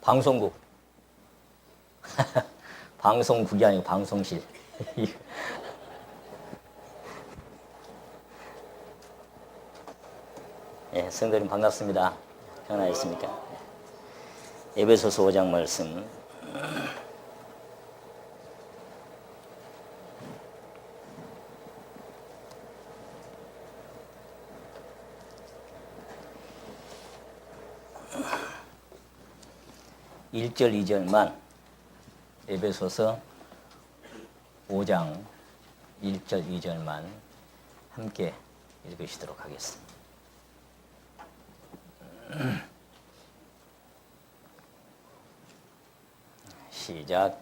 방송국. 방송국이 아니고 방송실. 예, 성도님 반갑습니다. 평안하셨습니까? 에베소서 5장 말씀. (1절) (2절만) 에베소서 5장 1절 2절만 함께 읽으시도록 하겠습니다. 시작.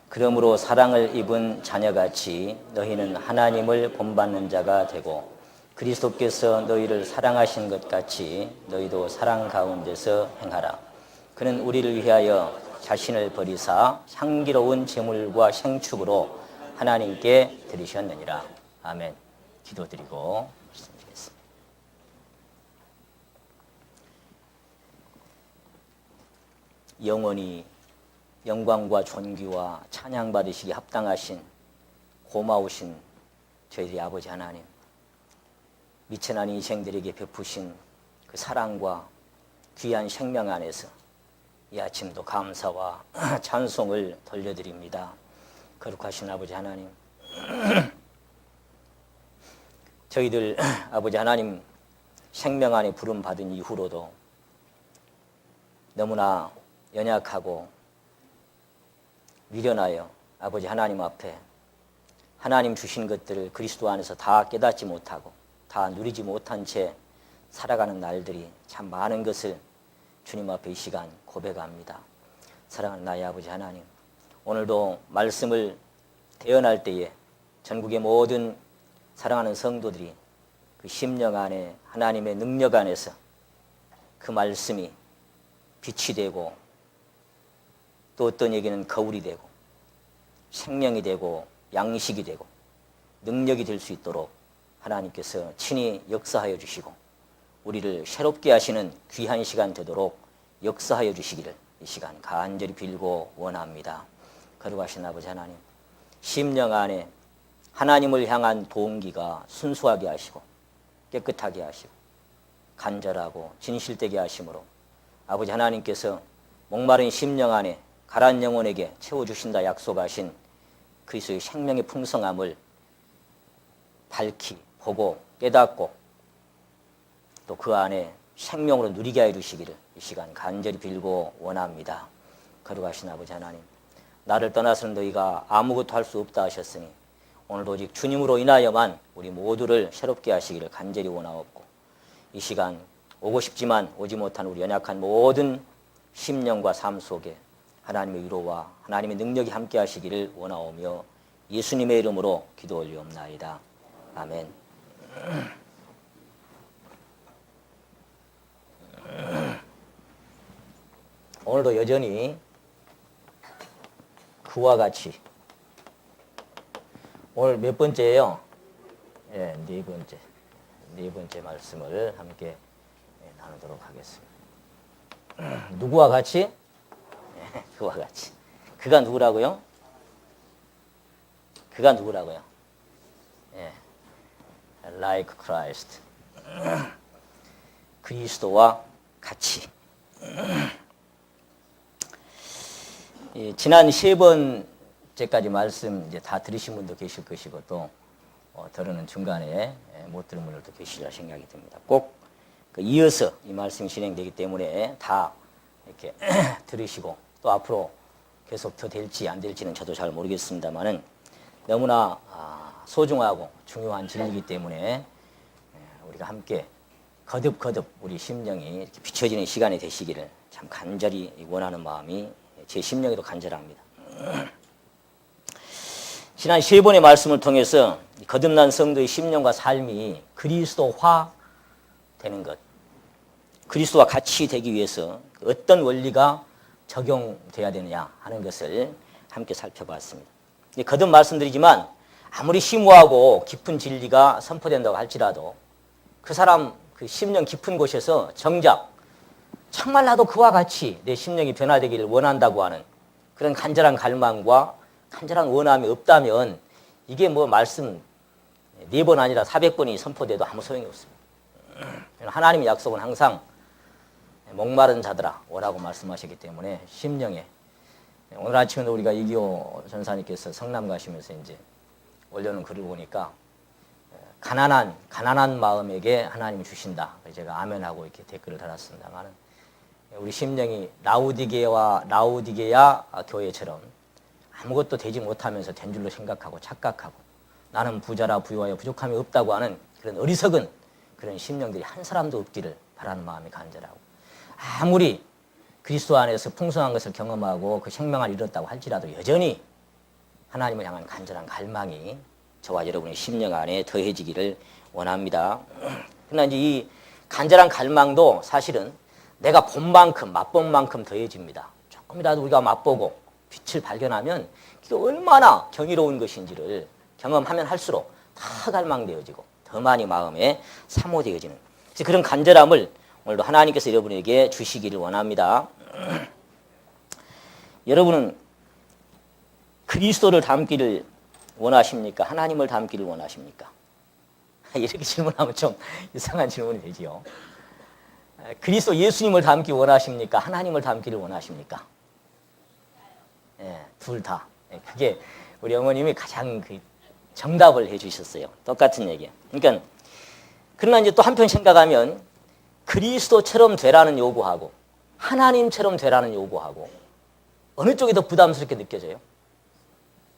그러므로 사랑을 입은 자녀같이 너희는 하나님을 본받는 자가 되고 그리스도께서 너희를 사랑하신 것 같이 너희도 사랑 가운데서 행하라. 그는 우리를 위하여 자신을 버리사 향기로운 제물과 생축으로 하나님께 드리셨느니라. 아멘. 기도드리고 말씀드리겠습니다. 영원히 영광과 존귀와 찬양 받으시기 합당하신 고마우신 저희들의 아버지 하나님, 미천한 인생들에게 베푸신 그 사랑과 귀한 생명 안에서 이 아침도 감사와 찬송을 돌려드립니다. 거룩하신 아버지 하나님, 저희들 아버지 하나님 생명 안에 부름 받은 이후로도 너무나 연약하고 미련하여 아버지 하나님 앞에 하나님 주신 것들을 그리스도 안에서 다 깨닫지 못하고 다 누리지 못한 채 살아가는 날들이 참 많은 것을 주님 앞에 이 시간 고백합니다. 사랑하는 나의 아버지 하나님, 오늘도 말씀을 대언할 때에 전국의 모든 사랑하는 성도들이 그 심령 안에 하나님의 능력 안에서 그 말씀이 빛이 되고 또 어떤 얘기는 거울이 되고 생명이 되고 양식이 되고 능력이 될 수 있도록 하나님께서 친히 역사하여 주시고 우리를 새롭게 하시는 귀한 시간 되도록 역사하여 주시기를 이 시간 간절히 빌고 원합니다. 거룩하신 아버지 하나님, 심령 안에 하나님을 향한 동기가 순수하게 하시고 깨끗하게 하시고 간절하고 진실되게 하심으로 아버지 하나님께서 목마른 심령 안에 가란 영혼에게 채워주신다 약속하신 그리스도의 생명의 풍성함을 밝히 보고 깨닫고 또 그 안에 생명으로 누리게 하여 주시기를 이 시간 간절히 빌고 원합니다. 거룩하신 아버지 하나님, 나를 떠나서는 너희가 아무것도 할 수 없다 하셨으니 오늘도 오직 주님으로 인하여만 우리 모두를 새롭게 하시기를 간절히 원하옵고 이 시간 오고 싶지만 오지 못한 우리 연약한 모든 심령과 삶 속에 하나님의 위로와 하나님의 능력이 함께 하시기를 원하오며 예수님의 이름으로 기도 올리옵나이다. 아멘. 오늘도 여전히 그와 같이 오늘 몇 번째예요? 예, 네 번째 말씀을 함께 나누도록 하겠습니다. 누구와 같이? 예, 그와 같이. 그가 누구라고요? 그가 누구라고요? 예, like Christ. 그리스도와 같이. 지난 3번째까지 말씀 이제 다 들으신 분도 계실 것이고 또 들으는 중간에 못 들은 분들도 계시리라 생각이 듭니다. 꼭 이어서 이 말씀이 진행되기 때문에 다 이렇게 들으시고 또 앞으로 계속 더 될지 안 될지는 저도 잘 모르겠습니다만은 너무나 소중하고 중요한 진리이기 때문에 우리가 함께 거듭거듭 우리 심령이 이렇게 비춰지는 시간이 되시기를 참 간절히 원하는 마음이 제 심령에도 간절합니다. 지난 3번의 말씀을 통해서 거듭난 성도의 심령과 삶이 그리스도화 되는 것, 그리스도와 같이 되기 위해서 어떤 원리가 적용돼야 되느냐 하는 것을 함께 살펴봤습니다. 거듭 말씀드리지만 아무리 심오하고 깊은 진리가 선포된다고 할지라도 그 사람 그 심령 깊은 곳에서 정작 정말 나도 그와 같이 내 심령이 변화되기를 원한다고 하는 그런 간절한 갈망과 간절한 원함이 없다면 이게 뭐 말씀 4번 아니라 400번이 선포돼도 아무 소용이 없습니다. 하나님의 약속은 항상 목마른 자들아 오라고 말씀하셨기 때문에 심령에 오늘 아침에도 우리가 이기호 전사님께서 성남 가시면서 이제 올려놓은 글을 보니까 가난한 마음에게 하나님이 주신다. 제가 아멘하고 이렇게 댓글을 달았습니다만 우리 심령이 라우디게야 교회처럼 아무것도 되지 못하면서 된 줄로 생각하고 착각하고 나는 부자라 부유하여 부족함이 없다고 하는 그런 어리석은 그런 심령들이 한 사람도 없기를 바라는 마음이 간절하고 아무리 그리스도 안에서 풍성한 것을 경험하고 그 생명을 잃었다고 할지라도 여전히 하나님을 향한 간절한 갈망이 저와 여러분의 심령 안에 더해지기를 원합니다. 그러나 이제 이 간절한 갈망도 사실은 내가 본 만큼 맛본 만큼 더해집니다. 조금이라도 우리가 맛보고 빛을 발견하면 그게 얼마나 경이로운 것인지를 경험하면 할수록 다 갈망되어지고 더 많이 마음에 사모되어지는 그런 간절함을 오늘도 하나님께서 여러분에게 주시기를 원합니다. 여러분은 그리스도를 닮기를 원하십니까? 하나님을 닮기를 원하십니까? 이렇게 질문하면 좀 이상한 질문이 되지요. 그리스도 예수님을 닮기 원하십니까? 하나님을 닮기를 원하십니까? 예, 둘 다. 그게 우리 어머님이 가장 정답을 해 주셨어요. 똑같은 얘기예요. 그러니까 그러나 이제 또 한편 생각하면 그리스도처럼 되라는 요구하고 하나님처럼 되라는 요구하고 어느 쪽이 더 부담스럽게 느껴져요?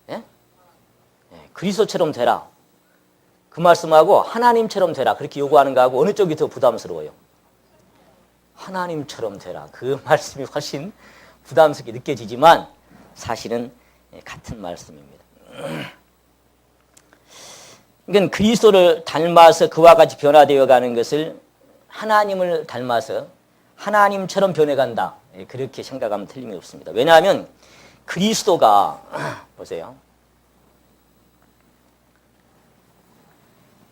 예? 예, 그리스도처럼 되라. 그 말씀하고 하나님처럼 되라. 그렇게 요구하는 거하고 어느 쪽이 더 부담스러워요? 하나님처럼 되라. 그 말씀이 훨씬 부담스럽게 느껴지지만 사실은 같은 말씀입니다. 그러니까 그리스도를 닮아서 그와 같이 변화되어 가는 것을 하나님을 닮아서 하나님처럼 변해간다. 그렇게 생각하면 틀림이 없습니다. 왜냐하면 그리스도가 보세요.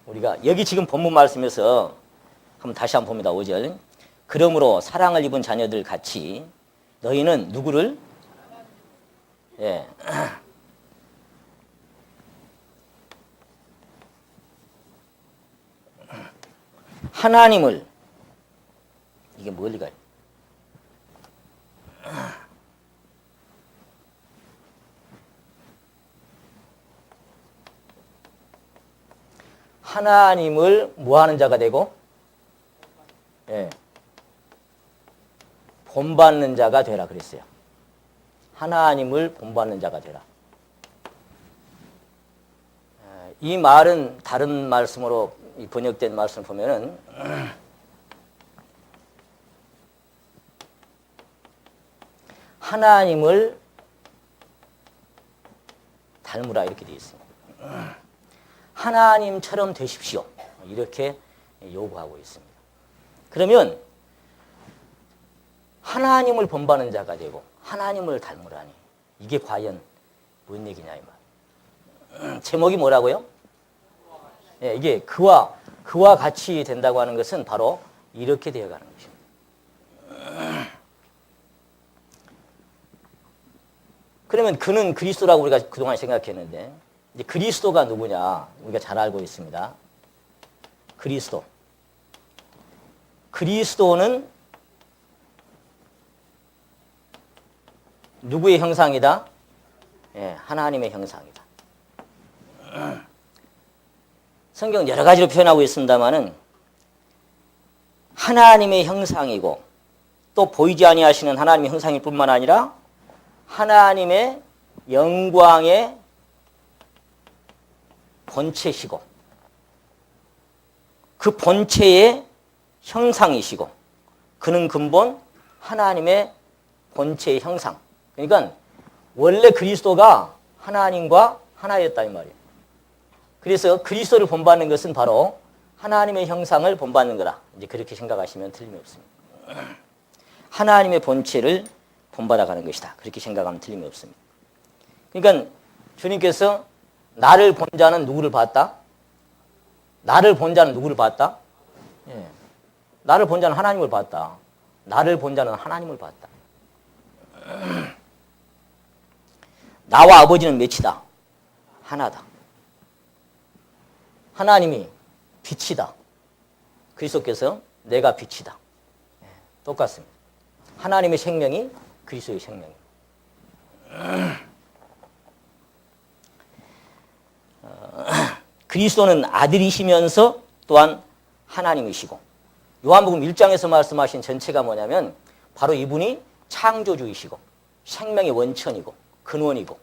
우리가 여기 지금 본문 말씀에서 한번 다시 한번 봅니다. 5절. 그러므로 사랑을 입은 자녀들 같이 너희는 누구를? 예. 하나님을 이게 멀리 가요. 하나님을 뭐하는 자가 되고 예. 본받는 자가 되라 그랬어요. 하나님을 본받는 자가 되라. 이 말은 다른 말씀으로 번역된 말씀을 보면은 하나님을 닮으라 이렇게 되어 있습니다. 하나님처럼 되십시오. 이렇게 요구하고 있습니다. 그러면 하나님을 본받는 자가 되고 하나님을 닮으라니 이게 과연 뭔 얘기냐 이 말. 제목이 뭐라고요? 예, 이게 그와 같이 된다고 하는 것은 바로 이렇게 되어가는 것입니다. 그러면 그는 그리스도라고 우리가 그동안 생각했는데 이제 그리스도가 누구냐 우리가 잘 알고 있습니다. 그리스도는 누구의 형상이다? 예, 하나님의 형상이다. 성경은 여러 가지로 표현하고 있습니다만은 하나님의 형상이고 또 보이지 아니하시는 하나님의 형상일 뿐만 아니라 하나님의 영광의 본체시고 그 본체의 형상이시고 그는 근본 하나님의 본체의 형상. 그러니까 원래 그리스도가 하나님과 하나였다 이 말이에요. 그래서 그리스도를 본받는 것은 바로 하나님의 형상을 본받는 거라. 이제 그렇게 생각하시면 틀림이 없습니다. 하나님의 본체를 본받아가는 것이다. 그렇게 생각하면 틀림이 없습니다. 그러니까 주님께서 나를 본 자는 누구를 봤다? 나를 본 자는 누구를 봤다? 예. 나를 본 자는 하나님을 봤다. 나를 본 자는 하나님을 봤다. 나와 아버지는 몇이다? 하나다. 하나님이 빛이다. 그리스도께서 내가 빛이다. 똑같습니다. 하나님의 생명이 그리스도의 생명입니다. 그리스도는 아들이시면서 또한 하나님이시고, 요한복음 1장에서 말씀하신 전체가 뭐냐면 바로 이분이 창조주이시고 생명의 원천이고 근원이고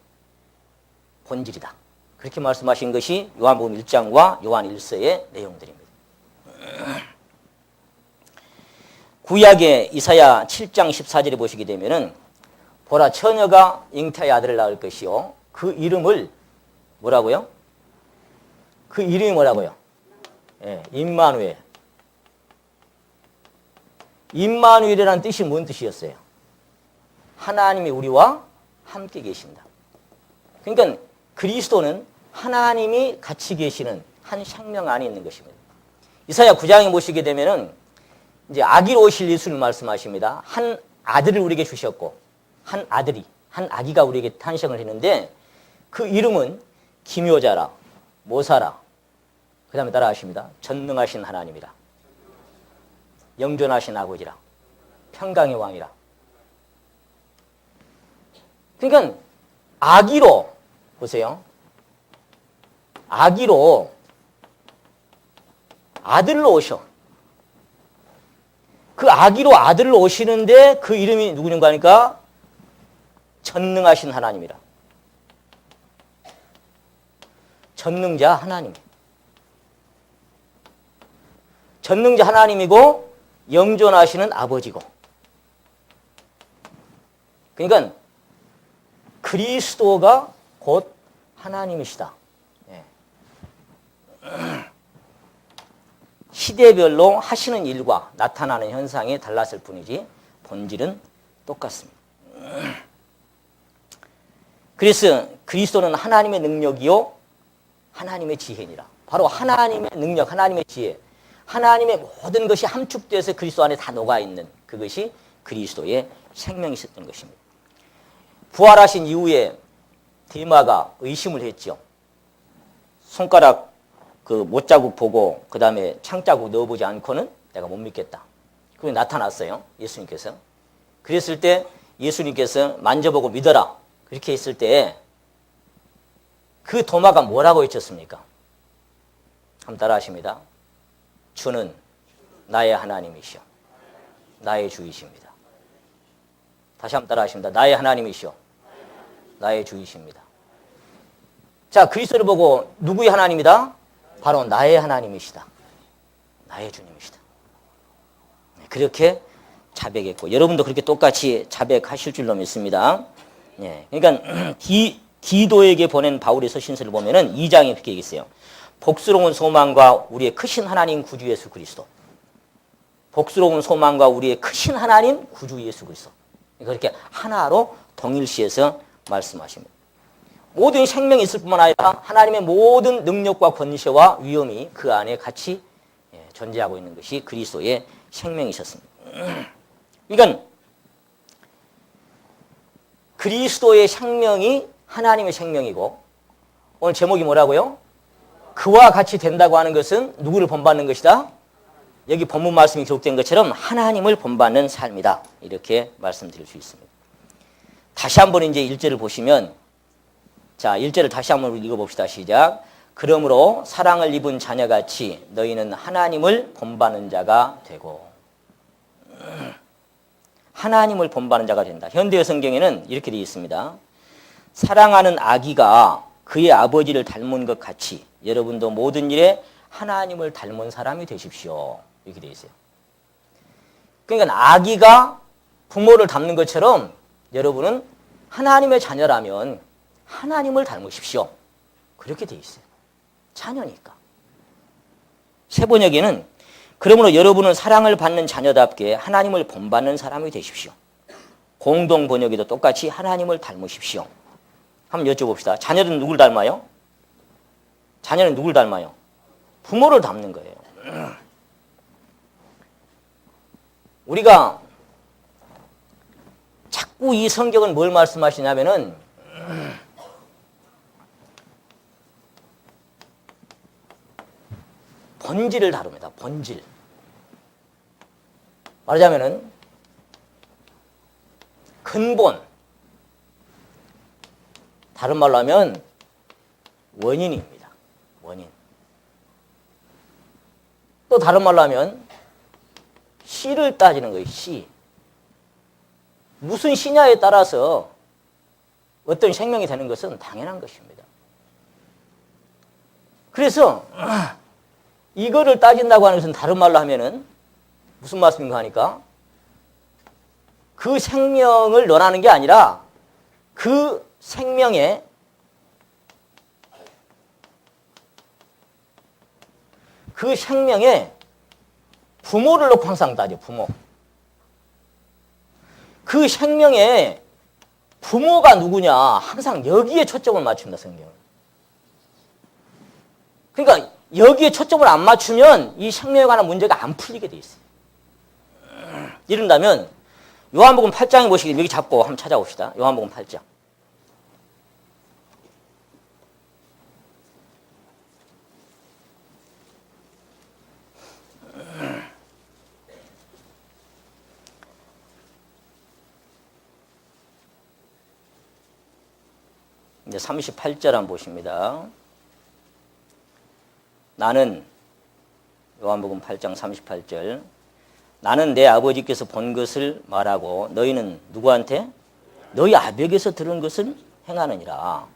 본질이다. 그렇게 말씀하신 것이 요한복음 1장과 요한 1서의 내용들입니다. 구약의 이사야 7장 14절에 보시게 되면은 보라 처녀가 잉태하여 아들을 낳을 것이요 그 이름을 뭐라고요? 그 이름이 뭐라고요? 예, 임마누엘. 임마누엘이라는 뜻이 뭔 뜻이었어요? 하나님이 우리와 함께 계신다. 그러니까 그리스도는 하나님이 같이 계시는 한 생명 안에 있는 것입니다. 이사야 9장에 보시게 되면은 이제 아기로 오실 예수를 말씀하십니다. 한 아들을 우리에게 주셨고 한 아기가 우리에게 탄생을 했는데 그 이름은 기묘자라, 모사라, 그 다음에 따라 하십니다. 전능하신 하나님이라, 영존하신 아버지라, 평강의 왕이라. 그러니까 아기로 보세요. 아기로 아들로 오셔. 그 아기로 아들로 오시는데 그 이름이 누구인가 하니까 전능하신 하나님이라. 전능자 하나님. 전능자 하나님이고 영존하시는 아버지고. 그러니까 그리스도가 곧 하나님이시다. 예. 시대별로 하시는 일과 나타나는 현상이 달랐을 뿐이지 본질은 똑같습니다. 그래서 그리스도는 하나님의 능력이요 하나님의 지혜니라. 바로 하나님의 능력, 하나님의 지혜, 하나님의 모든 것이 함축돼서 그리스도 안에 다 녹아있는 그것이 그리스도의 생명이 있었던 것입니다. 부활하신 이후에 데마가 의심을 했죠. 손가락 그 못자국 보고 그 다음에 창자국 넣어보지 않고는 내가 못 믿겠다. 그게 나타났어요. 예수님께서. 그랬을 때 예수님께서 만져보고 믿어라. 그렇게 했을 때 그 도마가 뭐라고 외쳤습니까? 한번 따라 하십니다. 주는 나의 하나님이시오. 나의 주이십니다. 다시 한번 따라 하십니다. 나의 하나님이시오. 나의 주이십니다. 자, 그리스도를 보고 누구의 하나님이다? 바로 나의 하나님이시다. 나의 주님이시다. 그렇게 자백했고 여러분도 그렇게 똑같이 자백하실 줄로 믿습니다. 그러니까 디도에게 보낸 바울의 서신서를 보면은 2장에 그렇게 얘기했어요. 복스러운 소망과 우리의 크신 하나님 구주 예수 그리스도. 복스러운 소망과 우리의 크신 하나님 구주 예수 그리스도. 그렇게 하나로 동일시해서 말씀하십니다. 모든 생명이 있을 뿐만 아니라 하나님의 모든 능력과 권세와 위엄이 그 안에 같이 존재하고 있는 것이 그리스도의 생명이셨습니다. 그러니까 그리스도의 생명이 하나님의 생명이고 오늘 제목이 뭐라고요? 그와 같이 된다고 하는 것은 누구를 본받는 것이다? 여기 본문 말씀이 기록된 것처럼 하나님을 본받는 삶이다. 이렇게 말씀드릴 수 있습니다. 다시 한번 이제 1절을 보시면 자, 1절을 다시 한번 읽어봅시다. 시작. 그러므로 사랑을 입은 자녀같이 너희는 하나님을 본받는 자가 되고 하나님을 본받는 자가 된다. 현대의 성경에는 이렇게 되어 있습니다. 사랑하는 아기가 그의 아버지를 닮은 것 같이 여러분도 모든 일에 하나님을 닮은 사람이 되십시오. 이렇게 되어 있어요. 그러니까 아기가 부모를 닮는 것처럼 여러분은 하나님의 자녀라면 하나님을 닮으십시오. 그렇게 되어 있어요. 자녀니까. 새 번역에는 그러므로 여러분은 사랑을 받는 자녀답게 하나님을 본받는 사람이 되십시오. 공동 번역에도 똑같이 하나님을 닮으십시오. 한번 여쭤봅시다. 자녀는 누굴 닮아요? 자녀는 누굴 닮아요? 부모를 닮는 거예요. 우리가 자꾸 이 성경은 뭘 말씀하시냐면은 본질을 다룹니다. 본질. 말하자면은 근본. 다른 말로 하면 원인입니다. 원인. 또 다른 말로 하면 씨를 따지는 거예요. 씨. 무슨 씨냐에 따라서 어떤 생명이 되는 것은 당연한 것입니다. 그래서 이거를 따진다고 하는 것은 다른 말로 하면은 무슨 말씀인가 하니까 그 생명을 논하는 게 아니라 그 생명의 부모를 놓고 항상 따져. 부모. 그 생명의 부모가 누구냐 항상 여기에 초점을 맞춘다. 성경은. 그러니까 여기에 초점을 안 맞추면 이 생명에 관한 문제가 안 풀리게 돼 있어요. 이른다면 요한복음 8장에 보시길 여기 잡고 한번 찾아봅시다. 요한복음 8장. 이제 38절 한번 보십니다. 나는 요한복음 8장 38절 나는 내 아버지께서 본 것을 말하고 너희는 누구한테? 너희 아버지에게서 들은 것을 행하느니라.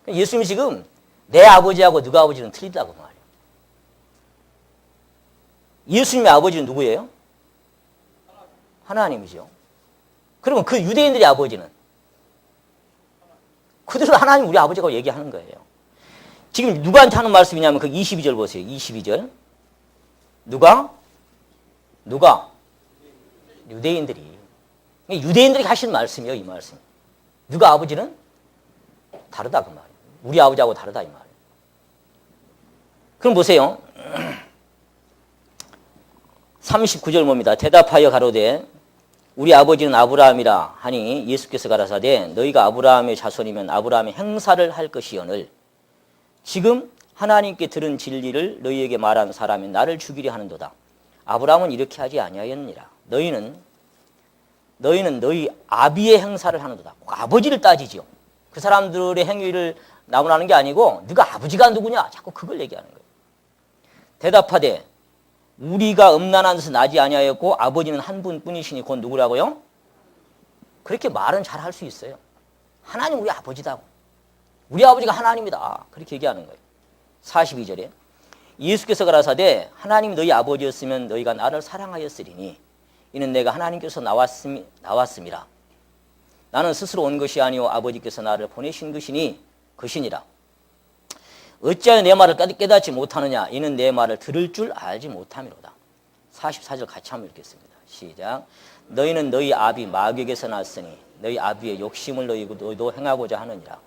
예수님이 지금 내 아버지하고 너희 아버지는 틀리다고 말해요. 예수님의 아버지는 누구예요? 하나님이죠. 그러면 그 유대인들의 아버지는? 그들은 하나님 우리 아버지라고 얘기하는 거예요. 지금 누구한테 하는 말씀이냐면 그 22절 보세요. 22절. 누가? 유대인들이. 유대인들이 하신 말씀이에요. 이 말씀. 누가 아버지는? 다르다 그 말이에요. 우리 아버지하고 다르다 이 말이에요. 그럼 보세요. 39절 봅니다. 대답하여 가로되 우리 아버지는 아브라함이라 하니 예수께서 가라사대 너희가 아브라함의 자손이면 아브라함의 행사를 할 것이오늘 지금 하나님께 들은 진리를 너희에게 말한 사람이 나를 죽이려 하는도다. 아브라함은 이렇게 하지 아니하였느니라. 너희는 너희 아비의 행사를 하는도다. 꼭 아버지를 따지죠. 그 사람들의 행위를 나무라는 게 아니고 네가 아버지가 누구냐? 자꾸 그걸 얘기하는 거예요. 대답하되 우리가 음란한 데서 나지 아니하였고 아버지는 한 분뿐이시니 곧 누구라고요? 그렇게 말은 잘 할 수 있어요. 하나님 우리 아버지다고. 우리 아버지가 하나님이다. 그렇게 얘기하는 거예요. 42절에 예수께서 가라사대 하나님 너희 아버지였으면 너희가 나를 사랑하였으리니 이는 내가 하나님께서 나왔음이라. 나는 스스로 온 것이 아니오 아버지께서 나를 보내신 것이니라. 어찌하여 내 말을 깨닫지 못하느냐 이는 내 말을 들을 줄 알지 못함이로다. 44절 같이 한번 읽겠습니다. 시작. 너희는 너희 아비 마귀에게서 났으니 너희 아비의 욕심을 너희도 행하고자 하느니라.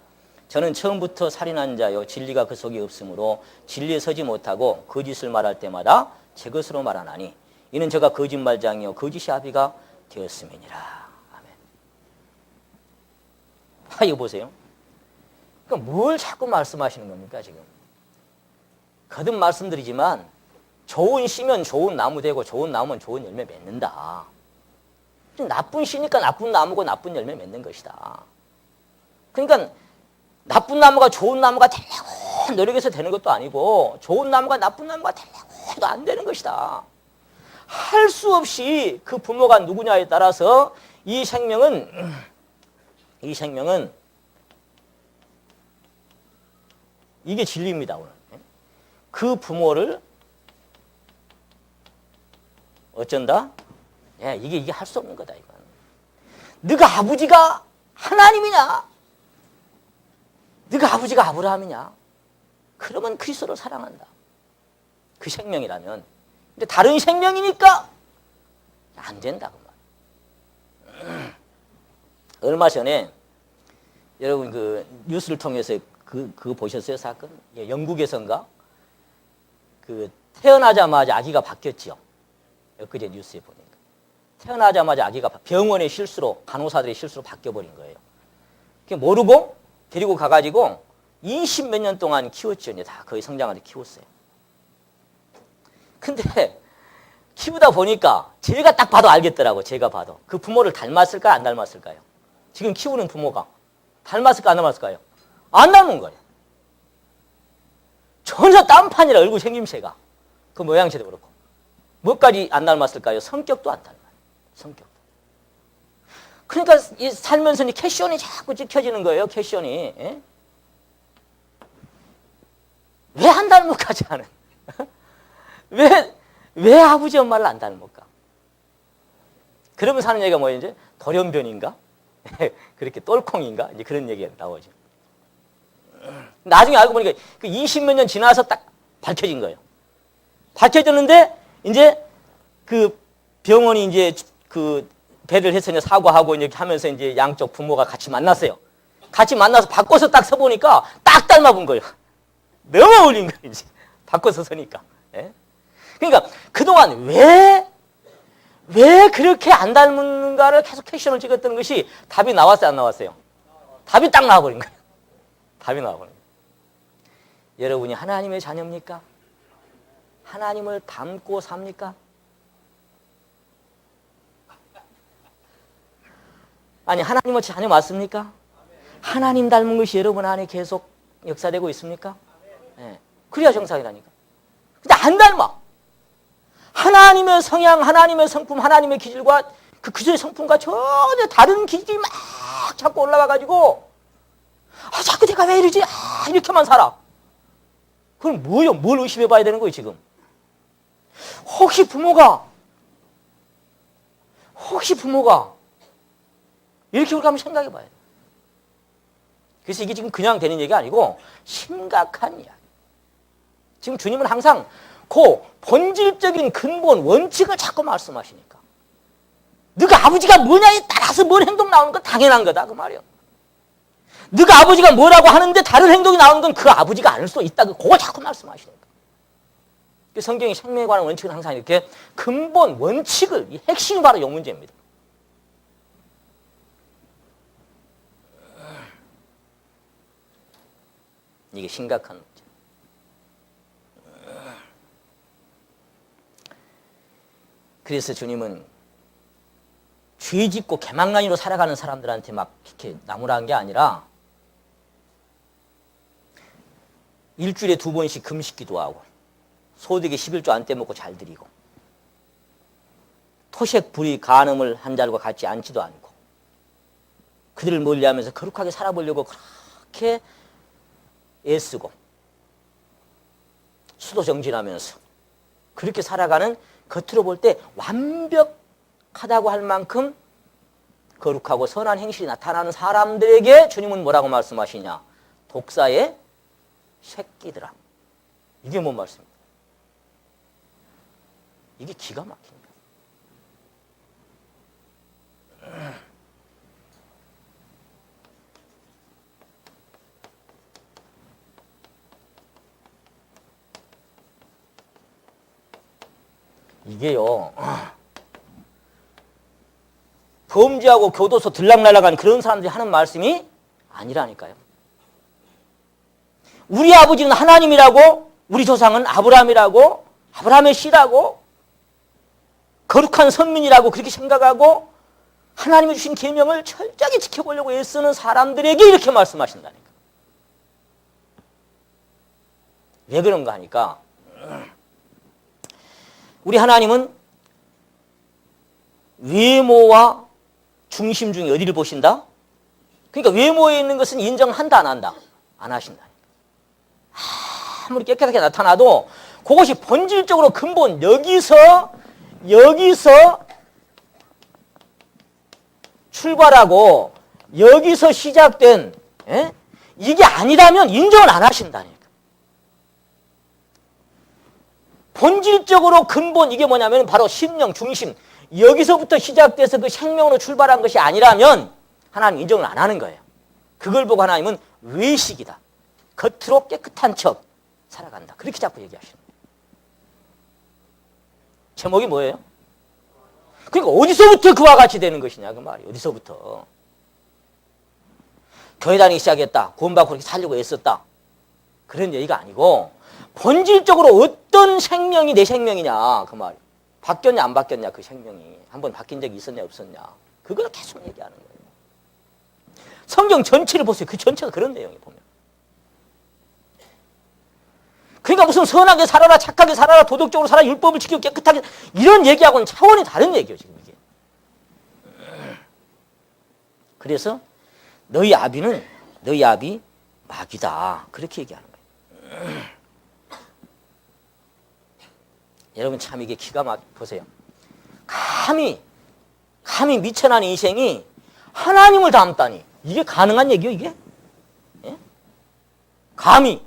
저는 처음부터 살인한 자요 진리가 그 속에 없으므로 진리에 서지 못하고 거짓을 말할 때마다 제 것으로 말하나니 이는 저가 거짓말장이요 거짓이 아비가 되었음이니라. 아멘. 이거 보세요. 그러니까 뭘 자꾸 말씀하시는 겁니까 지금? 거듭 말씀드리지만 좋은 씨면 좋은 나무 되고 좋은 나무는 좋은 열매 맺는다. 나쁜 씨니까 나쁜 나무고 나쁜 열매 맺는 것이다. 그러니까 나쁜 나무가 좋은 나무가 되려고 노력해서 되는 것도 아니고 좋은 나무가 나쁜 나무가 되려고 해도 안 되는 것이다. 할 수 없이 그 부모가 누구냐에 따라서 이 생명은 이게 진리입니다. 오늘. 그 부모를 어쩐다? 예, 이게 할 수 없는 거다. 이건. 네가 아버지가 하나님이냐? 네가 아버지가 아브라함이냐? 그러면 그리스도를 사랑한다. 그 생명이라면. 근데 다른 생명이니까 안 된다. 그 말. 얼마 전에 여러분 그 뉴스를 통해서 그거 보셨어요? 사건? 예, 영국에선가? 그 태어나자마자 아기가 바뀌었죠. 엊그제 뉴스에 보니까. 태어나자마자 아기가 병원의 실수로, 간호사들의 실수로 바뀌어버린 거예요. 모르고 데리고 가가지고 20 몇 년 동안 키웠죠. 이제 다 거의 성장하게 키웠어요. 근데 키우다 보니까 제가 딱 봐도 알겠더라고. 제가 봐도. 그 부모를 닮았을까요? 안 닮았을까요? 지금 키우는 부모가 닮았을까? 안 닮았을까요? 안 닮은 거예요. 전혀 딴판이라 얼굴 생김새가. 그 모양새도 그렇고. 뭐까지 안 닮았을까요? 성격도 안 닮아요. 성격도. 그러니까 살면서 캐션이 자꾸 지켜지는 거예요. 캐션이. 예? 왜 안 닮을까, 저는? 왜 아버지 엄마를 안 닮을까? 그러면서 하는 얘기가 뭐예요, 이제? 돌연변인가? 그렇게 똘콩인가? 이제 그런 얘기가 나오죠. 나중에 알고 보니까 그 20몇 년 지나서 딱 밝혀진 거예요. 밝혀졌는데, 이제 그 병원이 이제 그 배를 해서 이제 사과하고 이제 하면서 이제 양쪽 부모가 같이 만났어요. 같이 만나서 바꿔서 딱 서보니까 딱 닮아본 거예요. 너무 어울린 거예요, 이제. 바꿔서 서니까. 예? 그러니까 그동안 왜 그렇게 안 닮은가를 계속 캐션을 찍었던 것이 답이 나왔어요, 안 나왔어요? 답이 딱 나와버린 거예요. 답이 나와버린 거예요. 여러분이 하나님의 자녀입니까? 하나님을 닮고 삽니까? 아니, 하나님의 자녀 맞습니까? 하나님 닮은 것이 여러분 안에 계속 역사되고 있습니까? 네. 그래야 정상이라니까. 근데 안 닮아. 하나님의 성향, 하나님의 성품, 하나님의 기질과 그 그들의 성품과 전혀 다른 기질이 막 자꾸 올라와가지고 자꾸 내가 왜 이러지? 이렇게만 살아. 그럼 뭐요? 뭘 의심해 봐야 되는 거예요, 지금? 혹시 부모가 이렇게 올까 한번 생각해 봐야 돼. 그래서 이게 지금 그냥 되는 얘기가 아니고 심각한 이야기. 지금 주님은 항상 그 본질적인 근본, 원칙을 자꾸 말씀하시니까. 너가 아버지가 뭐냐에 따라서 뭔 행동 나오는 건 당연한 거다, 그 말이야. 너가 아버지가 뭐라고 하는데 다른 행동이 나오는 건 그 아버지가 아닐 수도 있다, 그거 자꾸 말씀하시니까. 성경이 생명에 관한 원칙은 항상 이렇게 근본, 원칙을, 이 핵심이 바로 이 문제입니다. 이게 심각한 문제. 그래서 주님은 죄 짓고 개망난이로 살아가는 사람들한테 막 이렇게 나무라는 게 아니라 일주일에 2번씩 금식기도 하고 소득의 11조 안 떼먹고 잘 드리고 토색 불의 간음을 한 자들과 같이 앉지도 않고 그들을 멀리하면서 거룩하게 살아보려고 그렇게 애쓰고 수도 정진하면서 그렇게 살아가는 겉으로 볼 때 완벽하다고 할 만큼 거룩하고 선한 행실이 나타나는 사람들에게 주님은 뭐라고 말씀하시냐? 독사의 새끼들아. 이게 뭔 말씀입니까? 이게 기가 막힙니다. 이게요, 범죄하고 교도소 들락날락한 그런 사람들이 하는 말씀이 아니라니까요. 우리 아버지는 하나님이라고, 우리 조상은 아브라함이라고, 아브라함의 씨라고, 거룩한 선민이라고 그렇게 생각하고 하나님이 주신 계명을 철저하게 지켜보려고 애쓰는 사람들에게 이렇게 말씀하신다니까. 왜 그런가 하니까 우리 하나님은 외모와 중심 중에 어디를 보신다? 그러니까 외모에 있는 것은 인정한다, 안 한다? 안 하신다. 아무리 깨끗하게 나타나도 그것이 본질적으로 근본, 여기서 출발하고 여기서 시작된 이게 아니라면 인정을 안 하신다니까. 본질적으로 근본 이게 뭐냐면 바로 심령, 중심 여기서부터 시작돼서 그 생명으로 출발한 것이 아니라면 하나님 인정을 안 하는 거예요. 그걸 보고 하나님은 외식이다. 겉으로 깨끗한 척 살아간다. 그렇게 자꾸 얘기하시는 거예요. 제목이 뭐예요? 그러니까 어디서부터 그와 같이 되는 것이냐 그 말이에요. 어디서부터. 교회 다니기 시작했다. 구원받고 그렇게 살려고 애썼다. 그런 얘기가 아니고 본질적으로 어떤 생명이 내 생명이냐 그 말이에요. 바뀌었냐 안 바뀌었냐 그 생명이. 한번 바뀐 적이 있었냐 없었냐. 그걸 계속 얘기하는 거예요. 성경 전체를 보세요. 그 전체가 그런 내용이 보면. 그러니까 무슨 선하게 살아라, 착하게 살아라, 도덕적으로 살아라, 율법을 지키고 깨끗하게 이런 얘기하고는 차원이 다른 얘기예요. 지금 이게. 그래서 너희 아비 마귀다. 그렇게 얘기하는 거예요. 여러분 참 이게 기가 보세요. 감히 미천한 인생이 하나님을 닮다니. 이게 가능한 얘기요, 이게? 예? 감히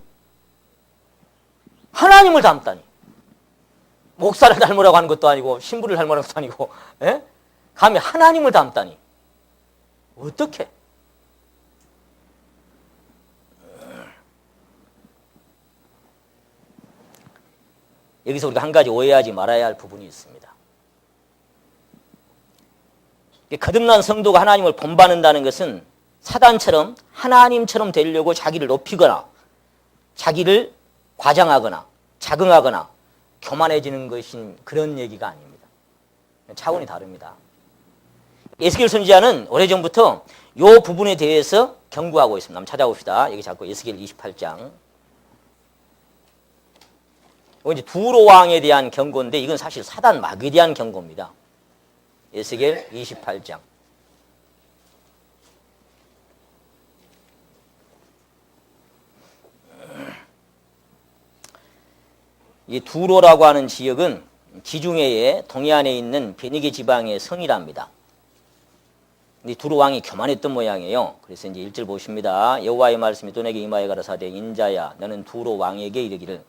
하나님을 닮다니. 목사를 닮으라고 하는 것도 아니고 신부를 닮으라는 것도 아니고 예? 감히 하나님을 닮다니. 어떻게? 여기서 우리가 한 가지 오해하지 말아야 할 부분이 있습니다. 거듭난 성도가 하나님을 본받는다는 것은 사단처럼 하나님처럼 되려고 자기를 높이거나 자기를 과장하거나 자긍하거나 교만해지는 것인 그런 얘기가 아닙니다. 차원이 다릅니다. 에스겔 선지자는 오래전부터 이 부분에 대해서 경고하고 있습니다. 한번 찾아봅시다. 여기 잡고 에스겔 28장. 이건 이제 두로 왕에 대한 경고인데 이건 사실 사단 마귀에 대한 경고입니다. 에스겔 28장. 이 두로라고 하는 지역은 지중해의 동해안에 있는 베니게 지방의 성이랍니다. 이 두로 왕이 교만했던 모양이에요. 그래서 이제 1절 보십니다. 여호와의 말씀이 또 내게 임하여 가라사대 인자야 너는 두로 왕에게 이르기를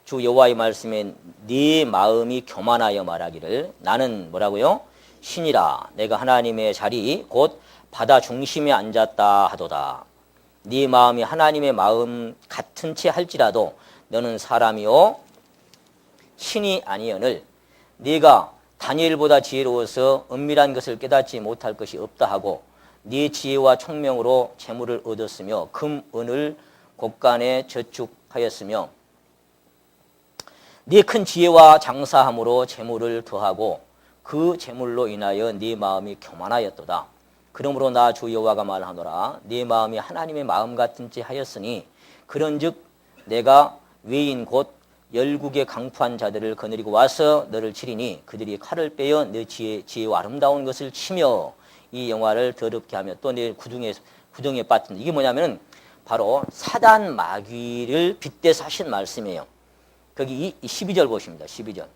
주 여호와의 말씀에 네 마음이 교만하여 말하기를 나는 뭐라고요? 신이라 내가 하나님의 자리 곧 바다 중심에 앉았다 하도다. 네 마음이 하나님의 마음 같은 채 할지라도 너는 사람이요 신이 아니언을 네가 다니엘보다 지혜로워서 은밀한 것을 깨닫지 못할 것이 없다 하고 네 지혜와 총명으로 재물을 얻었으며 금, 은을 곳간에 저축하였으며 네 큰 지혜와 장사함으로 재물을 더하고 그 재물로 인하여 네 마음이 교만하였도다. 그러므로 나 주 여호와가 말하노라 네 마음이 하나님의 마음 같은 채 하였으니 그런즉 내가 외인 곧 열국의 강포한 자들을 거느리고 와서 너를 치리니 그들이 칼을 빼어 내 지혜와 아름다운 것을 치며 이 영화를 더럽게 하며 또 내 구덩이에 빠뜨린다. 이게 뭐냐면 바로 사단 마귀를 빗대서 하신 말씀이에요. 거기 12절 보십니다. 12절.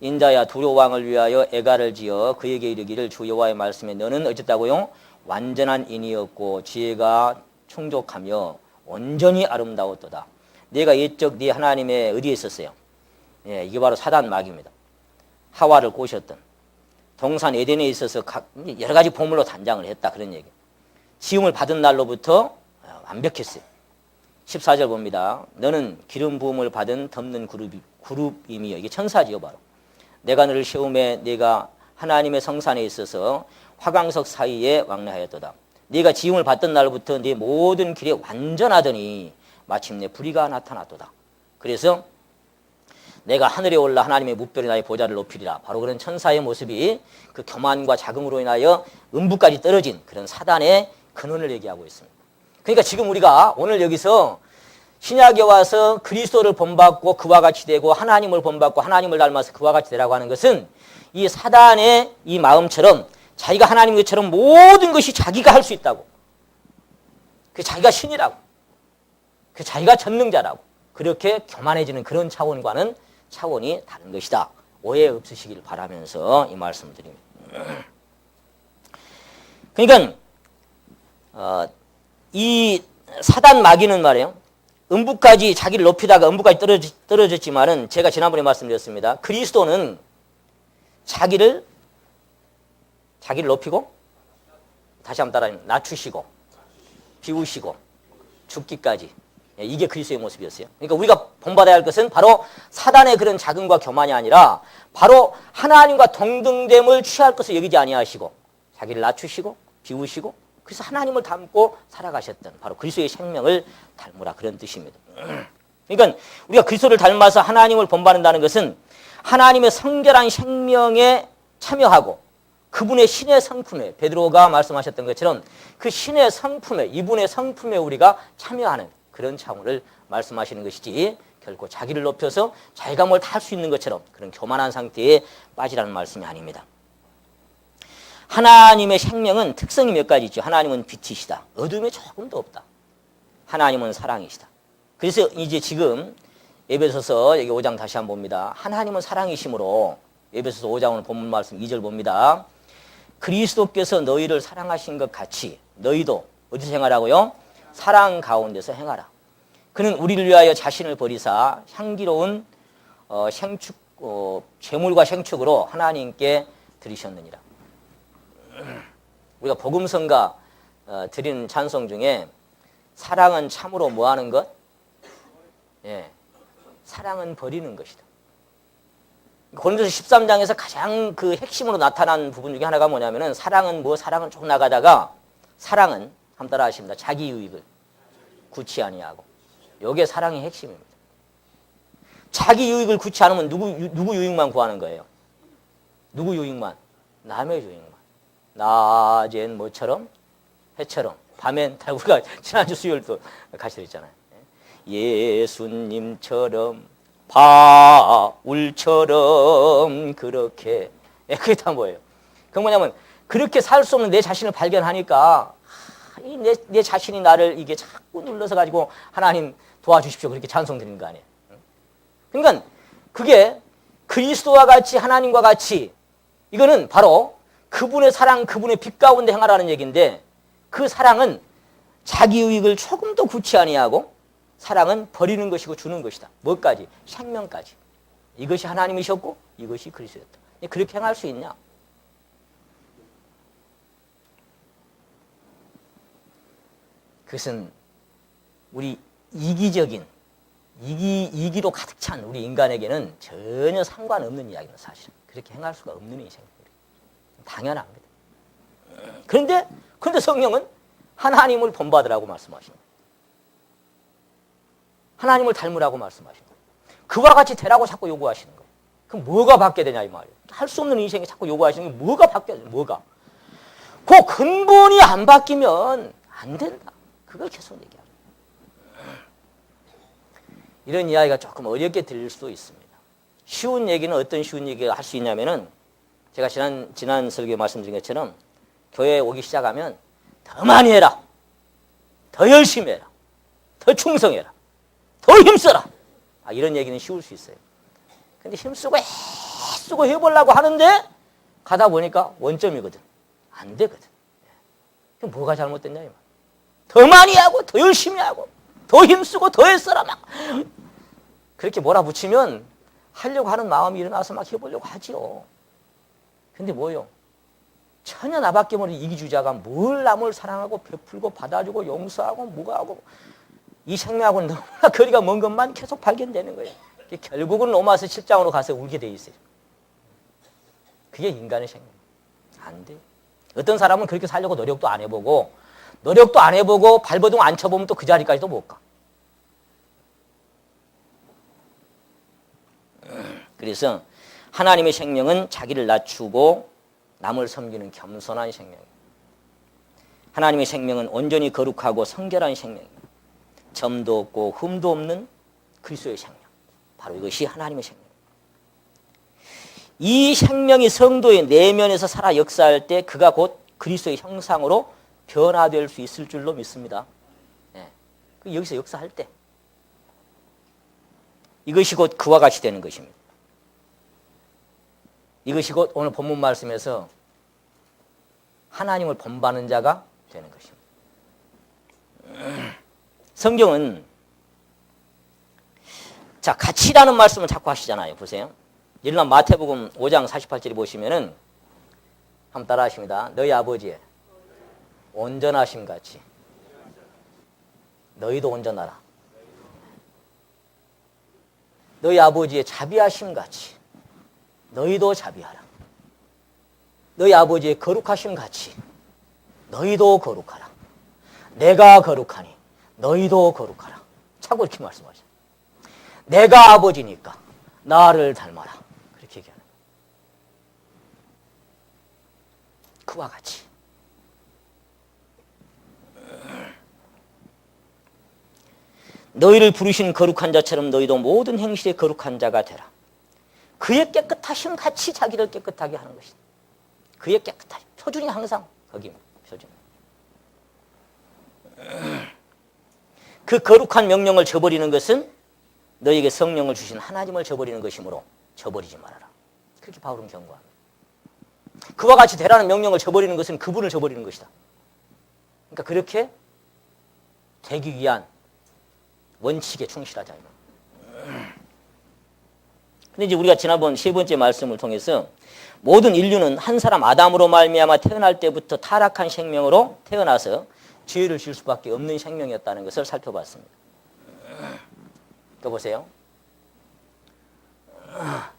인자야 두로 왕을 위하여 애가를 지어 그에게 이르기를 주 여호와의 말씀에 너는 어쨌다고요? 완전한 인이었고 지혜가 충족하며 온전히 아름다웠도다. 내가 옛적 네 하나님의 어디에 있었어요? 예, 이게 바로 사단 마귀입니다. 하와를 꼬셨던 동산 에덴에 있어서 여러 가지 보물로 단장을 했다 그런 얘기. 지음을 받은 날로부터 완벽했어요. 14절 봅니다. 너는 기름 부음을 받은 덮는 그룹이며 이게 천사지요 바로. 내가 너를 시험에 네가 하나님의 성산에 있어서 화강석 사이에 왕래하였도다. 네가 지음을 받던 날부터 네 모든 길에 완전하더니 마침내 불의가 나타났도다. 그래서 내가 하늘에 올라 하나님의 무별이 나의 보좌를 높이리라. 바로 그런 천사의 모습이 그 교만과 자긍으로 인하여 음부까지 떨어진 그런 사단의 근원을 얘기하고 있습니다. 그러니까 지금 우리가 오늘 여기서 신약에 와서 그리스도를 본받고 그와 같이 되고 하나님을 본받고 하나님을 닮아서 그와 같이 되라고 하는 것은 이 사단의 이 마음처럼 자기가 하나님 것처럼 모든 것이 자기가 할 수 있다고. 그 자기가 신이라고. 그 자기가 전능자라고 그렇게 교만해지는 그런 차원과는 차원이 다른 것이다. 오해 없으시길 바라면서 이 말씀을 드립니다. 그러니까 이 사단 마귀는 말이에요. 음부까지 자기를 높이다가 음부까지 떨어졌지만은 제가 지난번에 말씀드렸습니다. 그리스도는 자기를 높이고 다시 한번 따라합니다. 낮추시고 비우시고 죽기까지 이게 그리스도의 모습이었어요. 그러니까 우리가 본받아야 할 것은 바로 사단의 그런 자금과 교만이 아니라 바로 하나님과 동등됨을 취할 것을 여기지 아니하시고 자기를 낮추시고 비우시고 그래서 하나님을 닮고 살아가셨던 바로 그리스도의 생명을 닮으라 그런 뜻입니다. 그러니까 우리가 그리스도를 닮아서 하나님을 본받는다는 것은 하나님의 성결한 생명에 참여하고 그분의 신의 성품에 베드로가 말씀하셨던 것처럼 그 신의 성품에 이분의 성품에 우리가 참여하는 그런 차원을 말씀하시는 것이지 결코 자기를 높여서 자기가 뭘 다 할 수 있는 것처럼 그런 교만한 상태에 빠지라는 말씀이 아닙니다. 하나님의 생명은 특성이 몇 가지 있죠. 하나님은 빛이시다. 어둠에 조금도 없다. 하나님은 사랑이시다. 그래서 이제 지금 에베소서 여기 5장 다시 한번 봅니다. 하나님은 사랑이시므로 에베소서 5장 오늘 본문 말씀 2절 봅니다. 그리스도께서 너희를 사랑하신 것 같이 너희도 어디서 행하라고요? 사랑 가운데서 행하라. 그는 우리를 위하여 자신을 버리사 향기로운 제물과 생축으로 하나님께 드리셨느니라. 우리가 복음성가 드리는 찬송 중에 사랑은 참으로 뭐하는 것? 예, 사랑은 버리는 것이다. 고린도서 13장에서 가장 그 핵심으로 나타난 부분 중에 하나가 뭐냐면은 사랑은 쭉 나가다가 사랑은 한번 따라 하십니다. 자기 유익을 구치 아니하고. 이게 사랑의 핵심입니다. 자기 유익을 구치 않으면 누구 유익만 구하는 거예요? 누구 유익만? 남의 유익만. 낮엔 뭐처럼? 해처럼. 밤엔 우리가 지난주 수요일도 같이 했잖아요. 예수님처럼 바울처럼 그렇게. 그게 다 뭐예요? 그건 뭐냐면 그렇게 살 수 없는 내 자신을 발견하니까 내 자신이 나를 이게 자꾸 눌러서 가지고 하나님 도와주십시오. 그렇게 찬송 드리는 거 아니에요. 그러니까 그게 그리스도와 같이 하나님과 같이 이거는 바로 그분의 사랑, 그분의 빛 가운데 행하라는 얘기인데 그 사랑은 자기 유익을 조금도 구치 아니하고 사랑은 버리는 것이고 주는 것이다. 뭐까지? 생명까지. 이것이 하나님이셨고 이것이 그리스도였다. 그렇게 행할 수 있냐? 그것은 우리 이기적인 이기로 가득 찬 우리 인간에게는 전혀 상관없는 이야기입니다. 사실은. 그렇게 행할 수가 없는 인생입니다. 당연합니다. 그런데 성령은 하나님을 본받으라고 말씀하십니다. 하나님을 닮으라고 말씀하십니다. 그와 같이 되라고 자꾸 요구하시는 거예요. 그럼 뭐가 바뀌어야 되냐 이 말이에요. 할 수 없는 인생에 자꾸 요구하시는 게 뭐가 바뀌어야 돼요? 뭐가? 그 근본이 안 바뀌면 안 된다. 그걸 계속 얘기합니다. 이런 이야기가 조금 어렵게 들릴 수도 있습니다. 쉬운 얘기는 어떤 쉬운 얘기를 할 수 있냐면은 제가 지난 설교에 말씀드린 것처럼 교회에 오기 시작하면 더 많이 해라. 더 열심히 해라. 더 충성해라. 더 힘써라. 이런 얘기는 쉬울 수 있어요. 근데 힘쓰고 애쓰고 해보려고 하는데 가다 보니까 원점이거든. 안 되거든. 그럼 뭐가 잘못됐냐 이 말. 더 많이 하고 더 열심히 하고 더 힘쓰고 더 애써라 막 그렇게 몰아붙이면 하려고 하는 마음이 일어나서 막 해보려고 하지요. 근데 뭐요? 전혀 나밖에 모르는 이기주의자가 뭘 남을 사랑하고 베풀고 받아주고 용서하고 뭐가 하고 이 생명하고는 너무나 거리가 먼 것만 계속 발견되는 거예요. 결국은 로마서 7장으로 가서 울게 돼 있어요. 그게 인간의 생명. 안 돼요. 어떤 사람은 그렇게 살려고 노력도 안 해보고 발버둥 안 쳐보면 또 그 자리까지도 못 가. 그래서 하나님의 생명은 자기를 낮추고 남을 섬기는 겸손한 생명입니다. 하나님의 생명은 온전히 거룩하고 성결한 생명입니다. 점도 없고 흠도 없는 그리스도의 생명. 바로 이것이 하나님의 생명입니다. 이 생명이 성도의 내면에서 살아 역사할 때 그가 곧 그리스도의 형상으로 변화될 수 있을 줄로 믿습니다. 네. 여기서 역사할 때 이것이 곧 그와 같이 되는 것입니다. 이것이 곧 오늘 본문 말씀에서 하나님을 본받는 자가 되는 것입니다. 성경은 같이라는 말씀을 자꾸 하시잖아요. 보세요. 예를 들면 마태복음 5장 48절에 보시면은 한번 따라 하십니다. 너희 아버지의 온전하심 같이 너희도 온전하라. 너희 아버지의 자비하심 같이 너희도 자비하라. 너희 아버지의 거룩하심 같이 너희도 거룩하라. 내가 거룩하니 너희도 거룩하라. 자꾸 이렇게 말씀하셔요. 내가 아버지니까 나를 닮아라. 그렇게 얘기하는 거예요. 그와 같이. 너희를 부르신 거룩한 자처럼 너희도 모든 행실에 거룩한 자가 되라. 그의 깨끗하심 같이 자기를 깨끗하게 하는 것이다. 그의 깨끗하심. 표준이 항상 거기입니다. 표준. 그 거룩한 명령을 저버리는 것은 너희에게 성령을 주신 하나님을 저버리는 것이므로 저버리지 말아라. 그렇게 바울은 경고합니다. 그와 같이 되라는 명령을 저버리는 것은 그분을 저버리는 것이다. 그러니까 그렇게 되기 위한 원칙에 충실하자. 근데 이제 우리가 지난번 세 번째 말씀을 통해서 모든 인류는 한 사람 아담으로 말미암아 태어날 때부터 타락한 생명으로 태어나서 죄를 지을 수밖에 없는 생명이었다는 것을 살펴봤습니다. 또 보세요.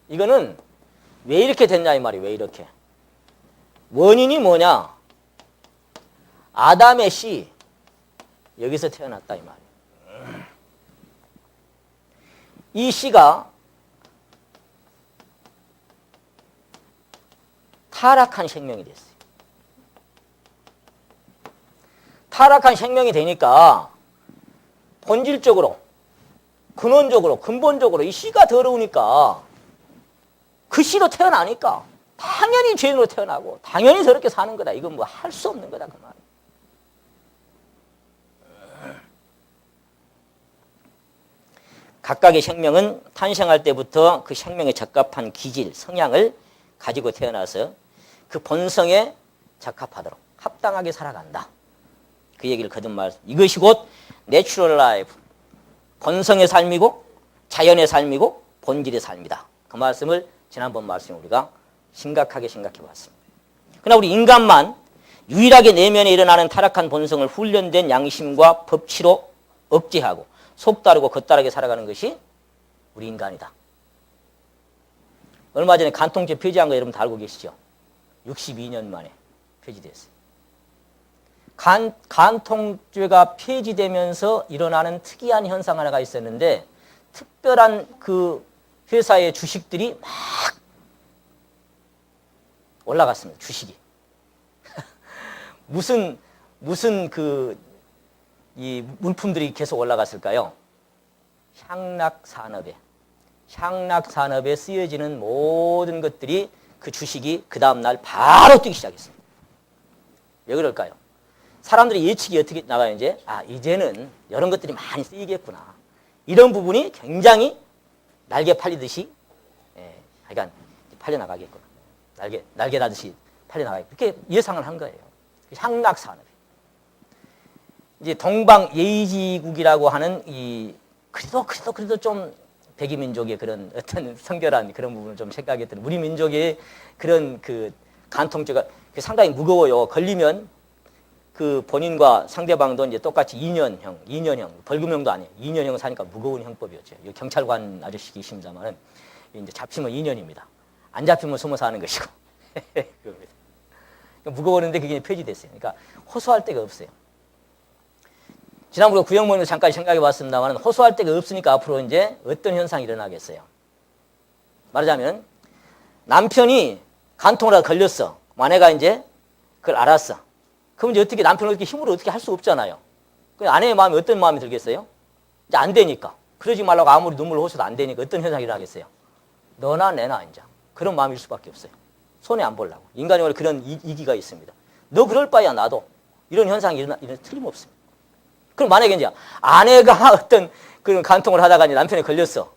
이거는 왜 이렇게 됐냐 이 말이에요. 왜 이렇게. 원인이 뭐냐. 아담의 씨 여기서 태어났다 이 말이에요. 이 씨가 타락한 생명이 됐어요. 타락한 생명이 되니까 본질적으로, 근원적으로, 근본적으로 이 씨가 더러우니까 그 씨로 태어나니까 당연히 죄인으로 태어나고 당연히 저렇게 사는 거다. 이건 뭐 할 수 없는 거다 그 말. 각각의 생명은 탄생할 때부터 그 생명에 적합한 기질, 성향을 가지고 태어나서 그 본성에 적합하도록 합당하게 살아간다. 그 얘기를 거듭말. 이것이 곧 내추럴 라이프, 본성의 삶이고 자연의 삶이고 본질의 삶이다. 그 말씀을 지난번 말씀에 우리가 심각하게 생각해 봤습니다. 그러나 우리 인간만 유일하게 내면에 일어나는 타락한 본성을 훈련된 양심과 법치로 억제하고 속다르고 겉다르게 살아가는 것이 우리 인간이다. 얼마 전에 간통죄 폐지한 거 여러분 다 알고 계시죠? 62년 만에 폐지됐어요. 간통죄가 폐지되면서 일어나는 특이한 현상 하나가 있었는데 특별한 그 회사의 주식들이 막 올라갔습니다. 주식이. 무슨 이 물품들이 계속 올라갔을까요? 향락산업에 쓰여지는 모든 것들이 그 주식이 그 다음날 바로 뛰기 시작했습니다. 왜 그럴까요? 사람들이 예측이 어떻게 나가요? 이제 이제는 이런 것들이 많이 쓰이겠구나. 이런 부분이 굉장히 날개 팔리듯이 그러니까 팔려나가겠구나. 날개 나듯이 팔려나가겠구나. 그렇게 예상을 한 거예요. 향락산업. 이제 동방예의지국이라고 하는 그래도 좀 백이민족의 그런 어떤 성결한 그런 부분을 좀 생각했던 우리 민족의 그런 그 간통죄가 상당히 무거워요. 걸리면 그 본인과 상대방도 이제 똑같이 2년형, 벌금형도 아니에요. 2년형 사니까 무거운 형법이었죠. 경찰관 아저씨 계십니다만은 이제 잡히면 2년입니다. 안 잡히면 숨어 사는 것이고. 무거웠는데 그게 폐지됐어요. 그러니까 호소할 데가 없어요. 지난번에 구형모임에서 잠깐 생각해 봤습니다만 호소할 데가 없으니까 앞으로 이제 어떤 현상이 일어나겠어요. 말하자면 남편이 간통을 하다 걸렸어. 아내가 이제 그걸 알았어. 그럼 이제 어떻게 남편을 어떻게 힘으로 어떻게 할 수 없잖아요. 그 아내의 마음이 어떤 마음이 들겠어요? 이제 안 되니까. 그러지 말라고 아무리 눈물을 호소도 안 되니까 어떤 현상이 일어나겠어요? 너나 내나 이제 그런 마음일 수밖에 없어요. 손해 안 보려고. 인간이 원래 그런 이기가 있습니다. 너 그럴 바야 나도. 이런 현상이 일어나 틀림없습니다. 그럼 만약에 이제 아내가 어떤 그런 간통을 하다가 이제 남편이 걸렸어.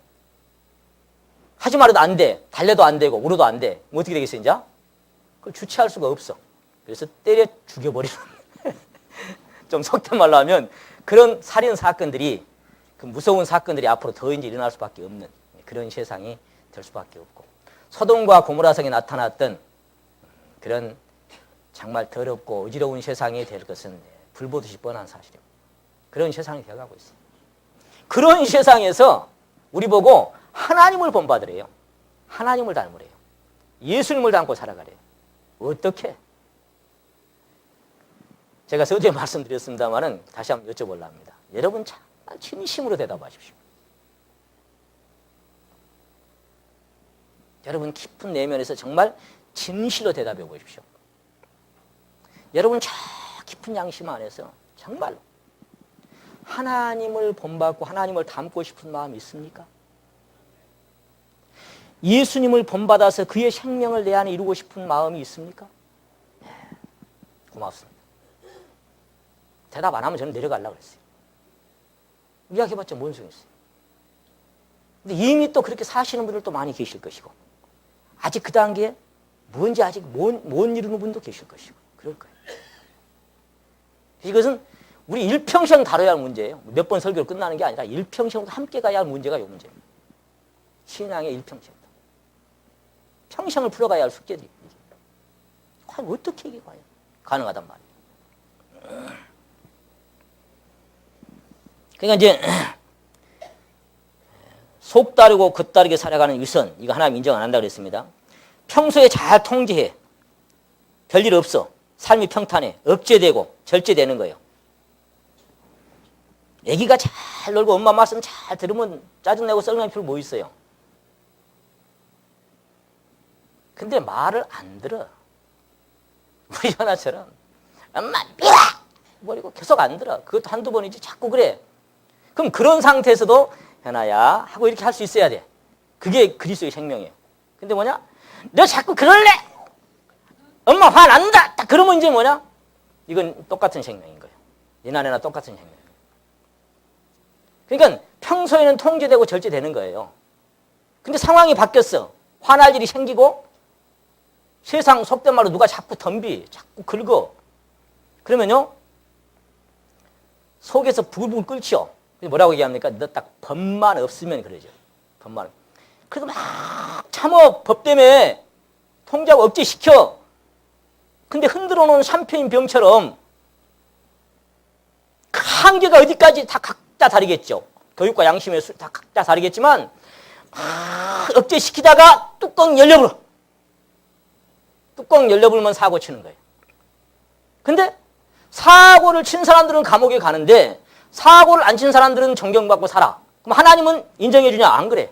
하지 말아도 안 돼. 달래도 안 되고 울어도 안 돼. 뭐 어떻게 되겠어요, 이제? 그걸 주체할 수가 없어. 그래서 때려 죽여버리는. 좀 속된 말로 하면 그런 살인 사건들이 그 무서운 사건들이 앞으로 더 이제 일어날 수밖에 없는 그런 세상이 될 수밖에 없고 소돔과 고모라성에 나타났던 그런 정말 더럽고 어지러운 세상이 될 것은 불보듯이 뻔한 사실입니다. 그런 세상이 되어가고 있습니다. 그런 세상에서 우리 보고 하나님을 본받으래요. 하나님을 닮으래요. 예수님을 닮고 살아가래요. 어떻게? 제가 서두에 말씀드렸습니다마는 다시 한번 여쭤보려 합니다. 여러분 참 진심으로 대답하십시오. 여러분 깊은 내면에서 정말 진실로 대답해 보십시오. 여러분 저 깊은 양심 안에서 정말로 하나님을 본받고 하나님을 닮고 싶은 마음이 있습니까? 예수님을 본받아서 그의 생명을 내 안에 이루고 싶은 마음이 있습니까? 네, 고맙습니다. 대답 안 하면 저는 내려가려고 그랬어요. 이야기해봤자 뭔 소용이 있어요. 근데 이미 또 그렇게 사시는 분들도 많이 계실 것이고 아직 그 단계에 뭔지 아직 못 이루는 분도 계실 것이고 그럴 거예요. 이것은 우리 일평생 다뤄야 할 문제예요. 몇 번 설교로 끝나는 게 아니라 일평생도 함께 가야 할 문제가 이 문제입니다. 신앙의 일평생. 평생을 풀어가야 할 숙제들이. 과연 어떻게 이게 과연 가능하단 말이에요. 그러니까 이제 속 다르고 겉 다르게 살아가는 위선, 이거 하나님 인정 안 한다고 그랬습니다. 평소에 잘 통제해. 별일 없어. 삶이 평탄해. 억제되고 절제되는 거예요. 애기가 잘 놀고 엄마 말씀 잘 들으면 짜증내고 썰렁할 필요 뭐 있어요. 근데 말을 안 들어. 우리 현아처럼 엄마 미워! 버리고 계속 안 들어. 그것도 한두 번이지 자꾸 그래. 그럼 그런 상태에서도 현아야 하고 이렇게 할 수 있어야 돼. 그게 그리스도의 생명이에요. 근데 뭐냐? 너 자꾸 그럴래? 엄마 화 난다! 딱 그러면 이제 뭐냐? 이건 똑같은 생명인 거예요. 니나네나 똑같은 생명이에요. 그러니까 평소에는 통제되고 절제되는 거예요. 근데 상황이 바뀌었어. 화날 일이 생기고 세상 속된 말로 누가 자꾸 덤비, 자꾸 긁어. 그러면요. 속에서 부글부글 끓죠. 뭐라고 얘기합니까? 너 딱 법만 없으면 그러죠. 법만. 그래도 막 참어. 법 때문에 통제하고 억제시켜. 근데 흔들어 놓은 샴페인 병처럼 그 한계가 어디까지 다 각자 다르겠죠. 교육과 양심의 수 다 각자 다르겠지만 막 억제시키다가 뚜껑 열려버려. 뚜껑 열려버리면 사고 치는 거예요. 근데 사고를 친 사람들은 감옥에 가는데 사고를 안 친 사람들은 존경받고 살아. 그럼 하나님은 인정해 주냐? 안 그래.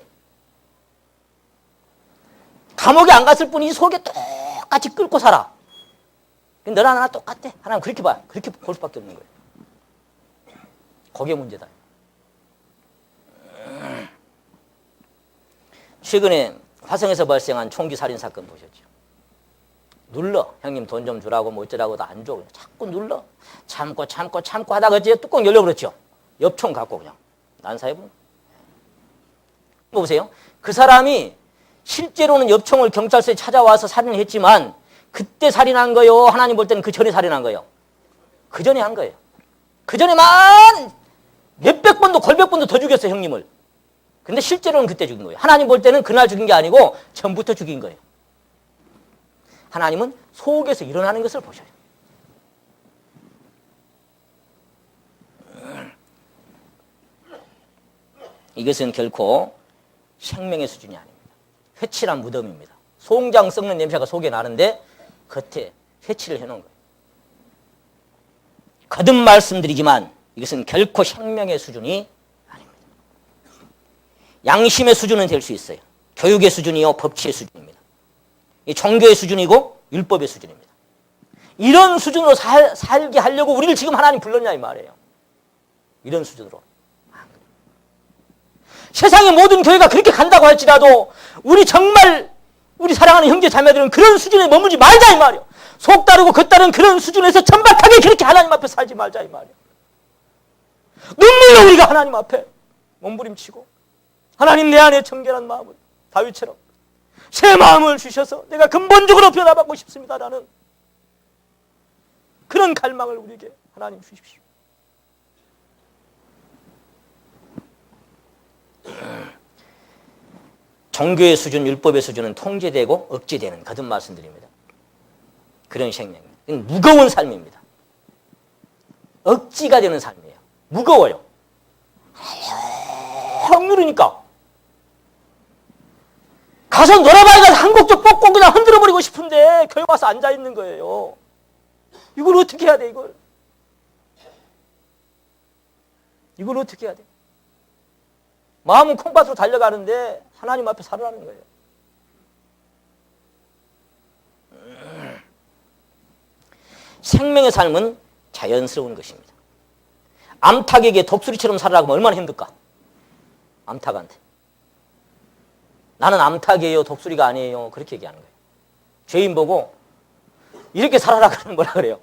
감옥에 안 갔을 뿐이지 속에 똑같이 끓고 살아. 너랑 나랑 똑같대. 하나님 그렇게 봐. 그렇게 볼 수밖에 없는 거예요. 거기에 문제다. 최근에 화성에서 발생한 총기 살인 사건 보셨죠? 눌러. 형님 돈 좀 주라고 뭐 어쩌라고도 안 줘. 그냥 자꾸 눌러. 참고 하다가 이제 뚜껑 열려버렸죠. 엽총 갖고 그냥. 난사해보는. 뭐 보세요. 그 사람이 실제로는 엽총을 경찰서에 찾아와서 살인을 했지만 그때 살인한 거요. 하나님 볼 때는 그 전에 살인한 거예요. 그 전에 한 거예요. 그 전에만 몇백 번도 걸백 번도 더 죽였어요. 형님을. 근데 실제로는 그때 죽인 거예요. 하나님 볼 때는 그날 죽인 게 아니고 전부터 죽인 거예요. 하나님은 속에서 일어나는 것을 보셔요. 이것은 결코 생명의 수준이 아닙니다. 회칠한 무덤입니다. 송장 썩는 냄새가 속에 나는데 겉에 회칠을 해놓은 거예요. 거듭 말씀드리지만 이것은 결코 생명의 수준이 아닙니다. 양심의 수준은 될 수 있어요. 교육의 수준이요, 법치의 수준입니다. 이 종교의 수준이고 율법의 수준입니다. 이런 수준으로 살게 하려고 우리를 지금 하나님 불렀냐 이 말이에요. 이런 수준으로. 세상의 모든 교회가 그렇게 간다고 할지라도 우리 정말 우리 사랑하는 형제 자매들은 그런 수준에 머물지 말자 이 말이에요. 속 다르고 겉 다른 그런 수준에서 천박하게 그렇게 하나님 앞에 살지 말자 이 말이에요. 눈물로 우리가 하나님 앞에 몸부림치고 하나님 내 안에 청결한 마음을 다윗처럼 새 마음을 주셔서 내가 근본적으로 변화받고 싶습니다라는 그런 갈망을 우리에게 하나님 주십시오. 종교의 수준, 율법의 수준은 통제되고 억제되는 거듭 말씀드립니다. 그런 생명입니다. 무거운 삶입니다. 억지가 되는 삶이에요. 무거워요. 확 누르니까 가서 노래방에 가서 한 곡 좀 뽑고 그냥 흔들어버리고 싶은데 교회 와서 앉아있는 거예요. 이걸 어떻게 해야 돼, 이걸? 이걸 어떻게 해야 돼? 마음은 콩밭으로 달려가는데 하나님 앞에 살으라는 거예요. 생명의 삶은 자연스러운 것입니다. 암탉에게 독수리처럼 살아가면 얼마나 힘들까? 암탉한테. 나는 암탉이에요, 독수리가 아니에요. 그렇게 얘기하는 거예요. 죄인 보고 이렇게 살아라 그러면 뭐라 그래요?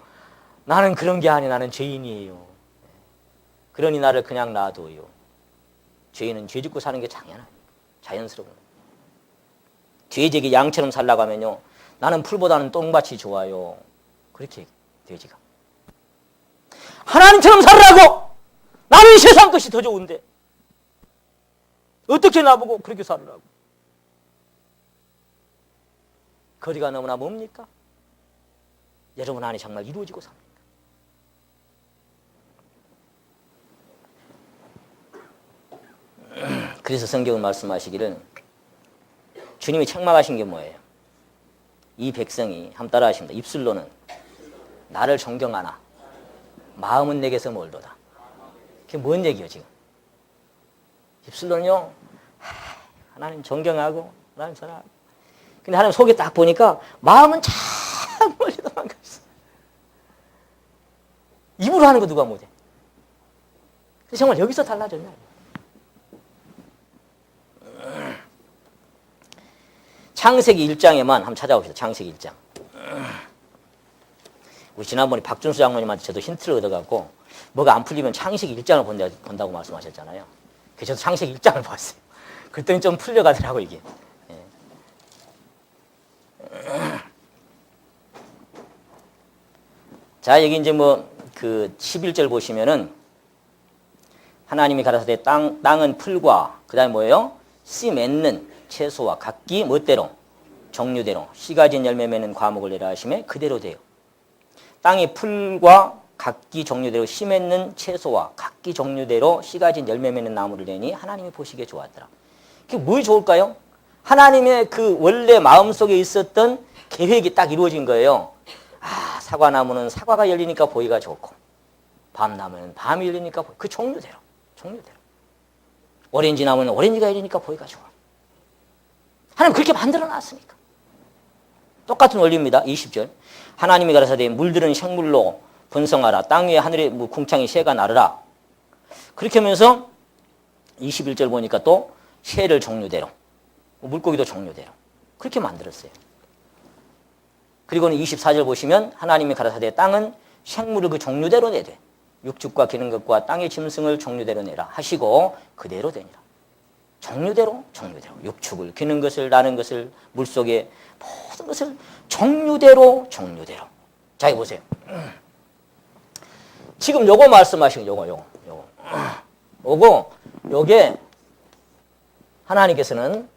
나는 그런 게 아니, 나는 죄인이에요. 그러니 나를 그냥 놔둬요. 죄인은 죄 짓고 사는 게 당연해요. 자연스러운 거예요. 돼지에게 양처럼 살라고 하면요, 나는 풀보다는 똥밭이 좋아요. 그렇게 얘기해요, 돼지가. 하나님처럼 살으라고! 나는 세상 것이 더 좋은데 어떻게 나보고 그렇게 살으라고? 거리가 너무나 멉니까? 여러분 안에 정말 이루어지고 삽니까? 그래서 성경은 말씀하시기를, 주님이 책망하신 게 뭐예요? 이 백성이, 한번 따라 하십니다. 입술로는 나를 존경하나 마음은 내게서 멀도다. 그게 뭔 얘기예요 지금? 입술로는요, 하나님 존경하고 하나님 사랑하고, 근데 하나님 속에 딱 보니까 마음은 참 멀리 도망가 있어. 입으로 하는 거 누가 못해? 정말 여기서 달라졌냐? 창세기 1장에만 한번 찾아봅시다. 창세기 1장. 우리 지난번에 박준수 장로님한테 저도 힌트를 얻어갖고 뭐가 안 풀리면 창세기 1장을 본다고 말씀하셨잖아요. 그래서 저도 창세기 1장을 봤어요. 그랬더니 좀 풀려가더라고 이게. 자, 여기 이제 그 11절 보시면은 하나님이 가라사대 땅은 풀과 그 다음에 뭐예요? 씨 맺는 채소와 각기 멋대로 종류대로 씨 가진 열매 맺는 과목을 내라 하시매 그대로 돼요. 땅이 풀과 각기 종류대로 씨 맺는 채소와 각기 종류대로 씨 가진 열매 맺는 나무를 내니 하나님이 보시기에 좋았더라. 그게 뭐 좋을까요? 하나님의 그 원래 마음속에 있었던 계획이 딱 이루어진 거예요. 아, 사과나무는 사과가 열리니까 보기가 좋고, 밤나무는 밤이 열리니까 그 종류대로. 오렌지 나무는 오렌지가 열리니까 보기가 좋아. 하나님 그렇게 만들어 놨으니까. 똑같은 원리입니다. 20절. 하나님이 가라사대 물들은 생물로 번성하라. 땅 위에 하늘에 궁창이 새가 나르라. 그렇게 하면서 21절 보니까 또 새를 종류대로, 물고기도 종류대로 그렇게 만들었어요. 그리고는 24절 보시면 하나님이 가라사대 땅은 생물을 그 종류대로 내되 육축과 기는 것과 땅의 짐승을 종류대로 내라 하시고 그대로 되니라. 종류대로 육축을 기는 것을 나는 것을 물속에 모든 것을 종류대로. 자, 이거 보세요. 지금 요거 말씀하신 요거 요게 하나님께서는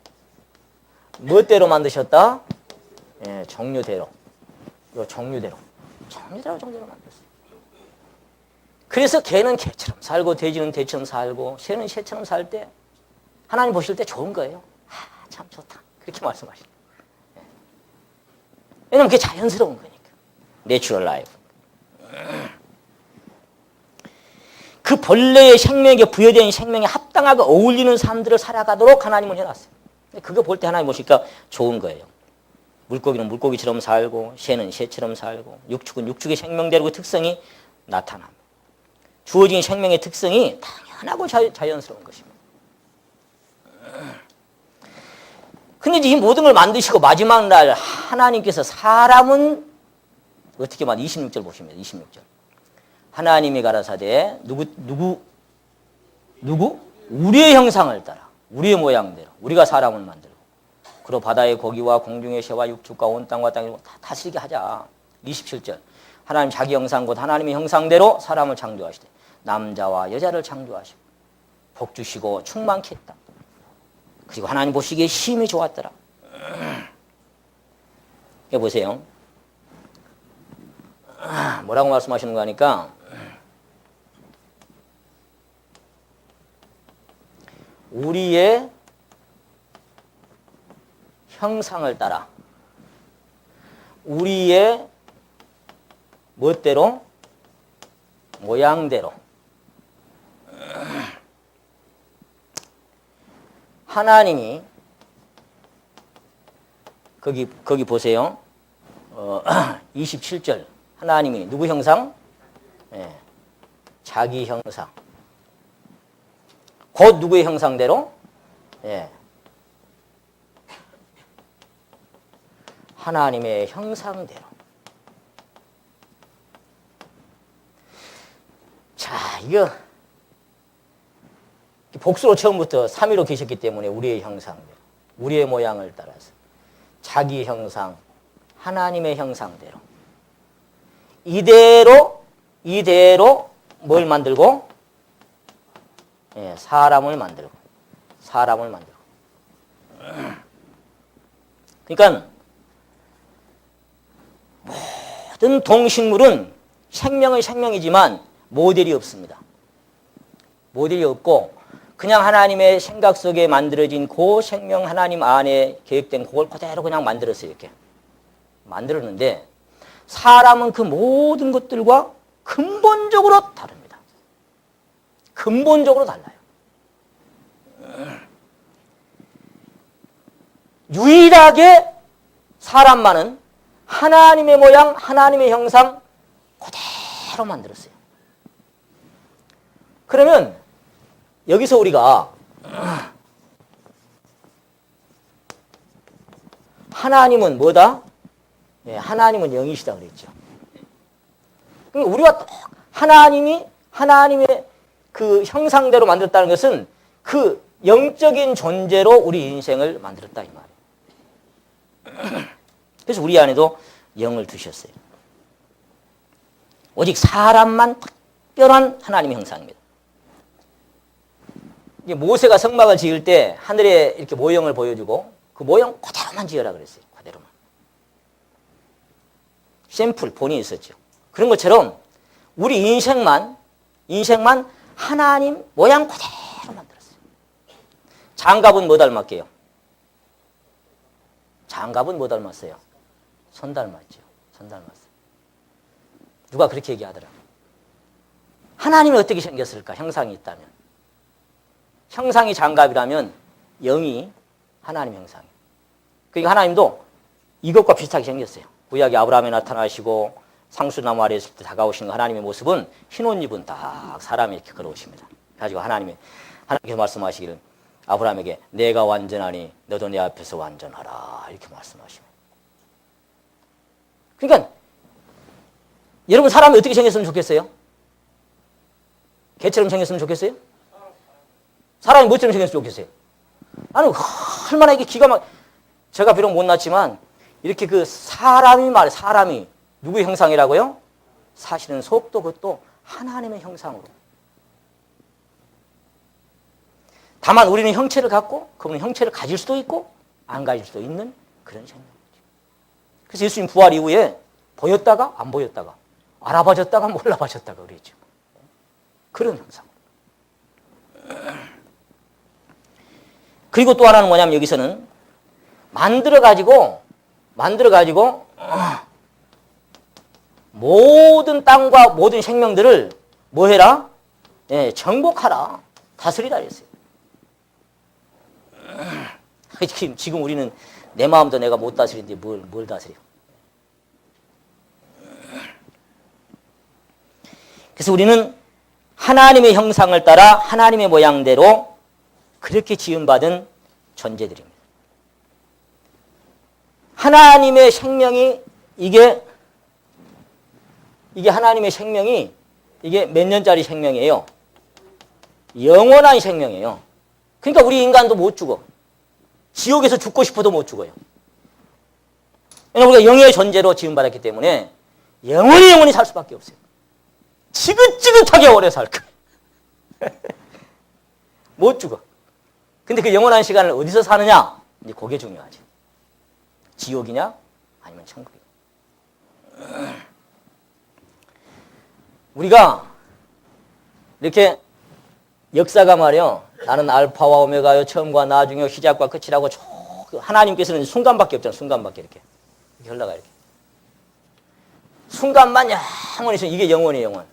무엇대로 만드셨다? 예, 종류대로 만들었어요. 그래서 개는 개처럼 살고 돼지는 돼처럼 살고 새는 새처럼 살 때 하나님 보실 때 좋은 거예요. 아, 참 좋다. 그렇게 말씀하시죠. 왜냐면 그게 자연스러운 거니까. 내추럴 라이프. 그 본래의 생명에게 부여된 생명에 합당하고 어울리는 삶들을 살아가도록 하나님은 해놨어요. 그거 볼 때 하나님 보시니까 좋은 거예요. 물고기는 물고기처럼 살고 새는 새처럼 살고 육축은 육축의 생명대로 그 특성이 나타납니다. 주어진 생명의 특성이 당연하고 자연스러운 것입니다. 근데 이제 이 모든 걸 만드시고 마지막 날 하나님께서 사람은 어떻게 26절 보십니다. 26절. 하나님이 가라사대 누구? 우리의 형상을 따라 우리의 모양대로 우리가 사람을 만들고 그로 바다의 고기와 공중의 새와 육축과 온 땅과 땅을 다 다스리게 하자. 27절. 하나님 자기 형상 곧 하나님의 형상대로 사람을 창조하시되 남자와 여자를 창조하시고 복 주시고 충만케 했다. 그리고 하나님 보시기에 심히 좋았더라. 이거 보세요. 뭐라고 말씀하시는 거 하니까 우리의 형상을 따라 우리의 멋대로 모양대로 하나님이 거기 보세요. 27절 하나님이 누구 형상? 예, 자기 형상. 곧 누구의 형상대로? 예, 하나님의 형상대로. 자, 이거 복수로 처음부터 3위로 계셨기 때문에 우리의 형상대로, 우리의 모양을 따라서 자기 형상, 하나님의 형상대로 이대로 뭘 만들고? 예, 사람을 만들고. 그러니까 모든 동식물은 생명의 생명이지만 모델이 없습니다. 모델이 없고 그냥 하나님의 생각 속에 만들어진 그 생명 하나님 안에 계획된 그걸 그대로 그냥 만들었어요. 이렇게 만들었는데 사람은 그 모든 것들과 근본적으로 다릅니다. 근본적으로 달라요. 유일하게 사람만은 하나님의 모양, 하나님의 형상 그대로 만들었어요. 그러면 여기서 우리가 하나님은 뭐다? 예, 하나님은 영이시다 그랬죠. 그러니까 우리가 하나님의 그 형상대로 만들었다는 것은 그 영적인 존재로 우리 인생을 만들었다 이 말이에요. 그래서 우리 안에도 영을 두셨어요. 오직 사람만 특별한 하나님의 형상입니다. 모세가 성막을 지을 때 하늘에 이렇게 모형을 보여주고 그 모형 그대로만 지어라 그랬어요. 그대로만. 샘플 본이 있었죠. 그런 것처럼 우리 인생만 하나님 모양 그대로 만들었어요. 장갑은 뭐 닮았게요? 장갑은 뭐 닮았어요? 손 닮았죠. 손 닮았어요. 누가 그렇게 얘기하더라. 하나님이 어떻게 생겼을까? 형상이 있다면. 형상이 장갑이라면 영이 하나님 형상이에요. 그러니까 하나님도 이것과 비슷하게 생겼어요. 구약에 아브라함에 나타나시고 상수나무 아래에 있을 때 다가오시는 하나님의 모습은 흰 옷 입은 딱 사람이 이렇게 걸어오십니다. 그래가지고 하나님께서 말씀하시기를 아브라함에게 내가 완전하니 너도 내 앞에서 완전하라 이렇게 말씀하십니다. 그러니까 여러분 사람이 어떻게 생겼으면 좋겠어요? 개처럼 생겼으면 좋겠어요? 사람이 뭐처럼 생겼으면 좋겠어요? 아니 얼마나 이게 기가 막 제가 비록 못났지만 이렇게 그 사람이 누구의 형상이라고요? 사실은 속도 그것도 하나님의 형상으로. 다만 우리는 형체를 갖고 그분은 형체를 가질 수도 있고 안 가질 수도 있는 그런 생명이죠. 그래서 예수님 부활 이후에 보였다가 안 보였다가 알아봐졌다가 몰라봐졌다가 그랬죠. 그런 형상. 그리고 또 하나는 뭐냐면 여기서는 만들어가지고 모든 땅과 모든 생명들을 뭐 해라? 예, 정복하라. 다스리라 그랬어요. 지금 우리는 내 마음도 내가 못 다스리는데 뭘 다스려? 그래서 우리는 하나님의 형상을 따라 하나님의 모양대로 그렇게 지음받은 존재들입니다. 하나님의 생명이 이게 하나님의 생명이 이게 몇 년짜리 생명이에요? 영원한 생명이에요. 그러니까 우리 인간도 못 죽어. 지옥에서 죽고 싶어도 못 죽어요. 왜냐하면 우리가 영의 존재로 지음받았기 때문에 영원히 살 수밖에 없어요. 지긋지긋하게 오래 살 거예요. 못 죽어. 근데 그 영원한 시간을 어디서 사느냐? 이제 그게 중요하지. 지옥이냐? 아니면 천국이냐? 우리가 이렇게 역사가 말이요. 나는 알파와 오메가요. 처음과 나중이요. 시작과 끝이라고 쭉 하나님께서는 순간밖에 없잖아. 순간밖에 이렇게 흘러가 이렇게. 순간만 영원히 있어. 이게 영원의 영원.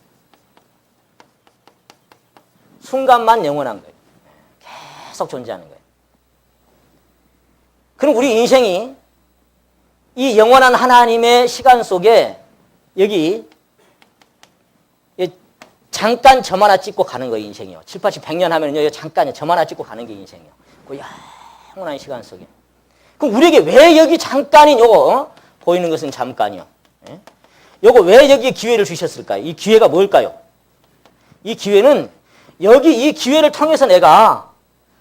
순간만 영원한 거예요. 계속 존재하는 거예요. 그럼 우리 인생이 이 영원한 하나님의 시간 속에 여기 잠깐 점 하나 찍고 가는 거예요, 인생이요. 7, 80, 100년 하면요, 잠깐 점 하나 찍고 가는 게 인생이요. 그 영원한 시간 속에. 그럼 우리에게 왜 여기 잠깐이 요거 보이는 것은 잠깐이요. 예? 요거 왜 여기에 기회를 주셨을까요? 이 기회가 뭘까요? 이 기회는 여기 이 기회를 통해서 내가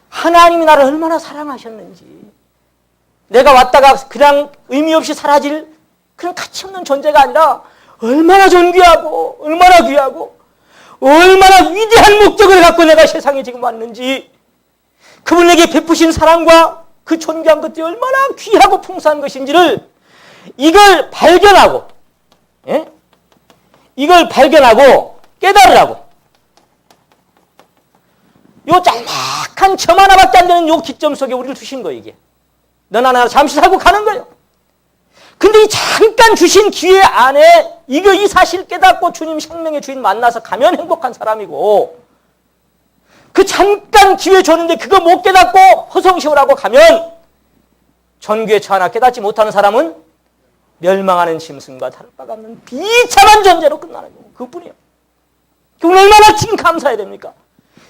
하나님이 나를 얼마나 사랑하셨는지, 내가 왔다가 그냥 의미 없이 사라질 그런 가치 없는 존재가 아니라 얼마나 존귀하고 얼마나 귀하고 얼마나 위대한 목적을 갖고 내가 세상에 지금 왔는지, 그분에게 베푸신 사랑과 그 존귀한 것들이 얼마나 귀하고 풍성한 것인지를 이걸 발견하고, 예? 이걸 발견하고 깨달으라고. 요 짤막한 점 하나밖에 안 되는 요 기점 속에 우리를 주신 거예요, 이게. 너나 나나 잠시 살고 가는 거예요. 근데 이 잠깐 주신 기회 안에 이 사실 깨닫고 주님 생명의 주인 만나서 가면 행복한 사람이고, 그 잠깐 기회 줬는데 그거 못 깨닫고 허송시원하고 가면 전교의 처 하나 깨닫지 못하는 사람은 멸망하는 짐승과 다를 바가 없는 비참한 존재로 끝나는 거고, 그뿐이에요. 그건 얼마나 지금 감사해야 됩니까?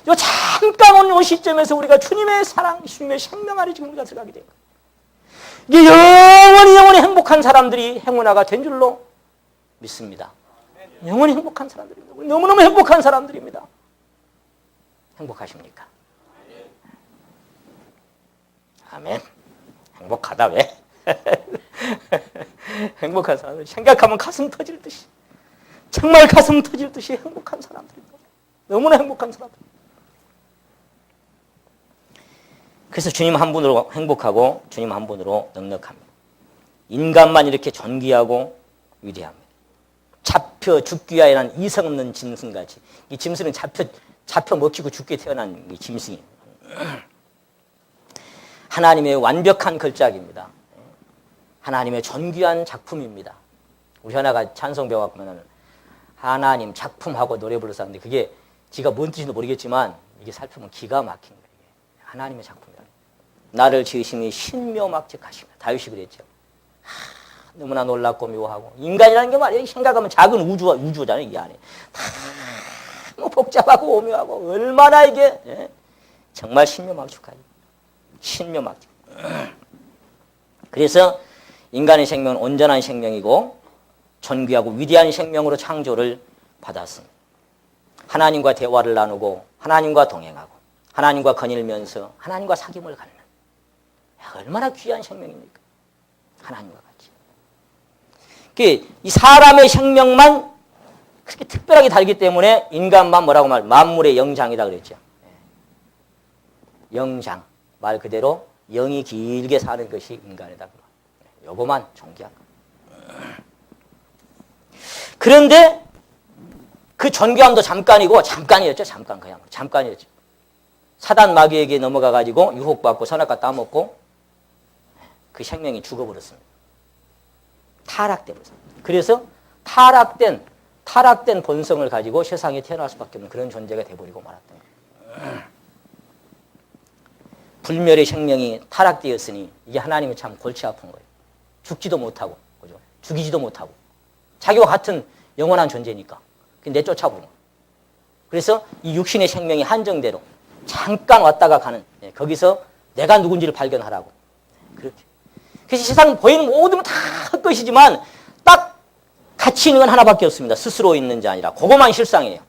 요 잠깐 온 요 시점에서 우리가 주님의 사랑, 주님의 생명 안에 지금 우리가 들어가게 된 거예요. 이게 영원히 행복한 사람들이 행운아가 된 줄로 믿습니다. 영원히 행복한 사람들입니다. 너무너무 행복한 사람들입니다. 행복하십니까? 아멘. 행복하다 왜? 행복한 사람들 생각하면 가슴 터질 듯이, 정말 가슴 터질 듯이 행복한 사람들입니다. 너무나 행복한 사람들. 그래서 주님 한 분으로 행복하고 주님 한 분으로 넉넉합니다. 인간만 이렇게 존귀하고 위대합니다. 잡혀 죽기 위하여는 이성 없는 짐승같이. 이 짐승은 잡혀 먹히고 죽게 태어난 이 짐승입니다. 하나님의 완벽한 걸작입니다. 하나님의 존귀한 작품입니다. 우리 현아가 찬송 배워갖고 하나님 작품하고 노래 불렀었는데 그게 지가 뭔 뜻인지 모르겠지만 이게 살펴보면 기가 막힌 거예요. 하나님의 작품이다. 나를 지으심이 신묘막측하십니다. 다윗이 그랬죠. 너무나 놀랍고 묘하고, 인간이라는 게 말이에요. 생각하면 작은 우주잖아요. 이 안에 다 복잡하고 오묘하고 얼마나 이게, 예? 정말 신묘막측하죠. 신묘막측. 그래서 인간의 생명은 온전한 생명이고 존귀하고 위대한 생명으로 창조를 받았습니다. 하나님과 대화를 나누고 하나님과 동행하고 하나님과 거닐면서 하나님과 사귐을 갖는, 얼마나 귀한 생명입니까? 하나님과 같이. 이 사람의 생명만 그렇게 특별하게 다르기 때문에 인간만 뭐라고 만물의 영장이다 그랬죠. 영장, 말 그대로 영이 길게 사는 것이 인간이다. 요거만 존귀한 거. 그런데 그 존귀함도 잠깐이었죠. 그냥 잠깐이었죠. 사단 마귀에게 넘어가가지고 유혹받고 선악과 따먹고 그 생명이 죽어버렸습니다. 타락돼버렸습니다. 그래서 타락된 본성을 가지고 세상에 태어날 수밖에 없는 그런 존재가 돼버리고 말았던 거예요. 불멸의 생명이 타락되었으니 이게 하나님이 참 골치 아픈 거예요. 죽지도 못하고, 그죠? 죽이지도 못하고 자기와 같은 영원한 존재니까 내쫓아버린 거예요. 그래서 이 육신의 생명이 한정대로 잠깐 왔다가 가는, 거기서 내가 누군지를 발견하라고. 그렇게. 그래서 세상 보이는 모든 건 다 헛것이지만 딱 가치 있는 건 하나밖에 없습니다. 스스로 있는 자 아니라 그것만 실상이에요.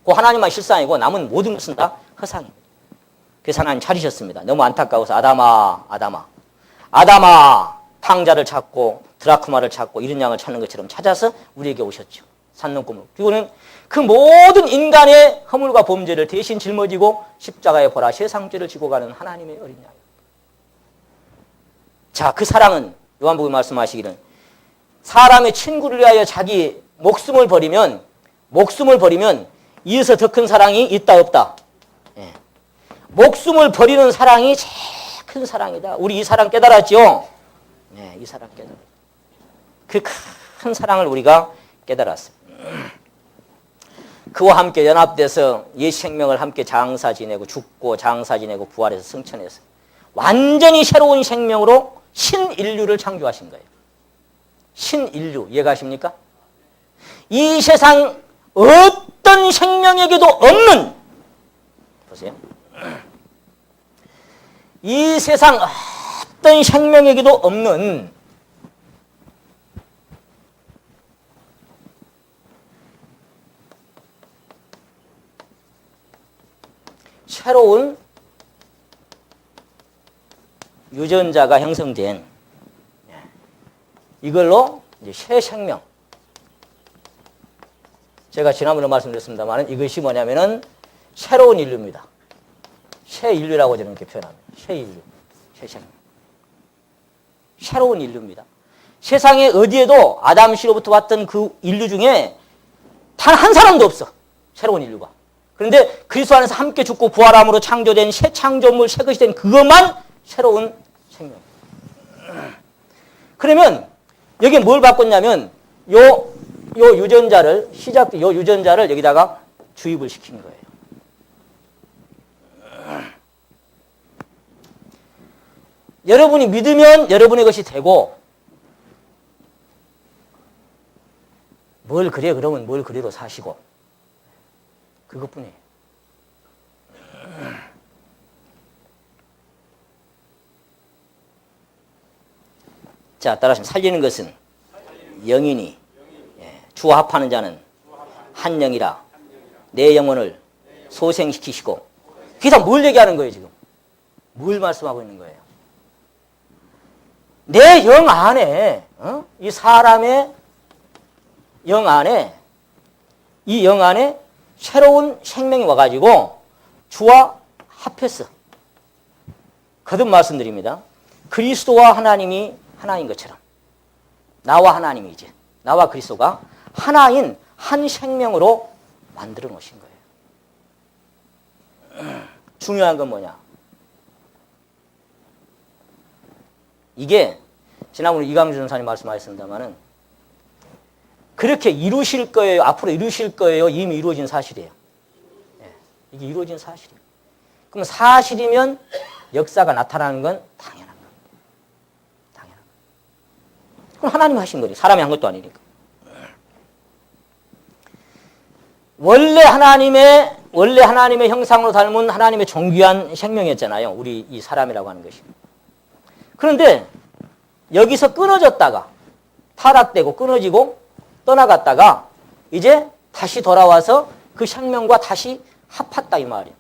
그 하나님만 실상이고 남은 모든 것은 다 허상입니다. 그래서 하나님 차리셨습니다. 너무 안타까워서 아담아 탕자를 찾고 드라크마를 찾고 이런 양을 찾는 것처럼 찾아서 우리에게 오셨죠. 산넘고물. 그리고는 그 모든 인간의 허물과 범죄를 대신 짊어지고 십자가에 보라 세상 죄를 지고 가는 하나님의 어린 양. 자, 그 사랑은 요한복음에 말씀하시기를 사람의 친구를 위하여 자기 목숨을 버리면 이어서 더 큰 사랑이 있다 없다. 예. 목숨을 버리는 사랑이 제일 큰 큰 사랑이다. 우리 이 사랑 깨달았죠? 네, 이 사랑 깨달았죠. 그 큰 사랑을 우리가 깨달았습니다. 그와 함께 연합돼서 옛 생명을 함께 장사 지내고 죽고 장사 지내고 부활해서 승천해서 완전히 새로운 생명으로 신인류를 창조하신 거예요. 신인류 이해가십니까? 이 세상 어떤 생명에게도 없는, 보세요. 이 세상 어떤 생명에게도 없는 새로운 유전자가 형성된, 이걸로 이제 새 생명. 제가 지난번에 말씀드렸습니다만 이것이 뭐냐면은 새로운 인류입니다. 새 인류라고 저는 이렇게 표현합니다. 새 인류, 새 생명. 새로운 인류입니다. 세상에 어디에도 아담 씨로부터 왔던 그 인류 중에 단 한 사람도 없어. 새로운 인류가. 그런데 그리스도 안에서 함께 죽고 부활함으로 창조된 새 창조물, 새 것이 된 그것만 새로운 생명. 그러면 여기에 뭘 바꿨냐면 요 유전자를 요 유전자를 여기다가 주입을 시킨 거예요. 여러분이 믿으면 여러분의 것이 되고, 뭘 그래 그러면 뭘 그래로 사시고, 그것뿐이에요. 자, 따라서 살리는 것은 영이니 주와 합하는 자는 한 영이라 내 영혼을 소생시키시고. 그래서 뭘 얘기하는 거예요 지금? 뭘 말씀하고 있는 거예요? 내 영 안에, 이 사람의 영 안에, 이 영 안에 새로운 생명이 와가지고 주와 합했어. 거듭 말씀드립니다. 그리스도와 하나님이 하나인 것처럼 나와 하나님이 이제 나와 그리스도가 하나인 한 생명으로 만들어 놓으신 거예요. 중요한 건 뭐냐? 이게 지난번에 이강주 전사님 말씀하셨습니다마는 그렇게 이루실 거예요, 앞으로 이루실 거예요, 이미 이루어진 사실이에요. 이게 이루어진 사실이에요. 그럼 사실이면 역사가 나타나는 건 당연한 겁니다. 당연한 겁니다. 그럼 하나님 하신 거예요. 사람이 한 것도 아니니까. 원래 하나님의 형상으로 닮은 하나님의 존귀한 생명이었잖아요. 우리 이 사람이라고 하는 것이. 그런데 여기서 끊어졌다가 타락되고 끊어지고 떠나갔다가 이제 다시 돌아와서 그 생명과 다시 합했다 이 말이에요.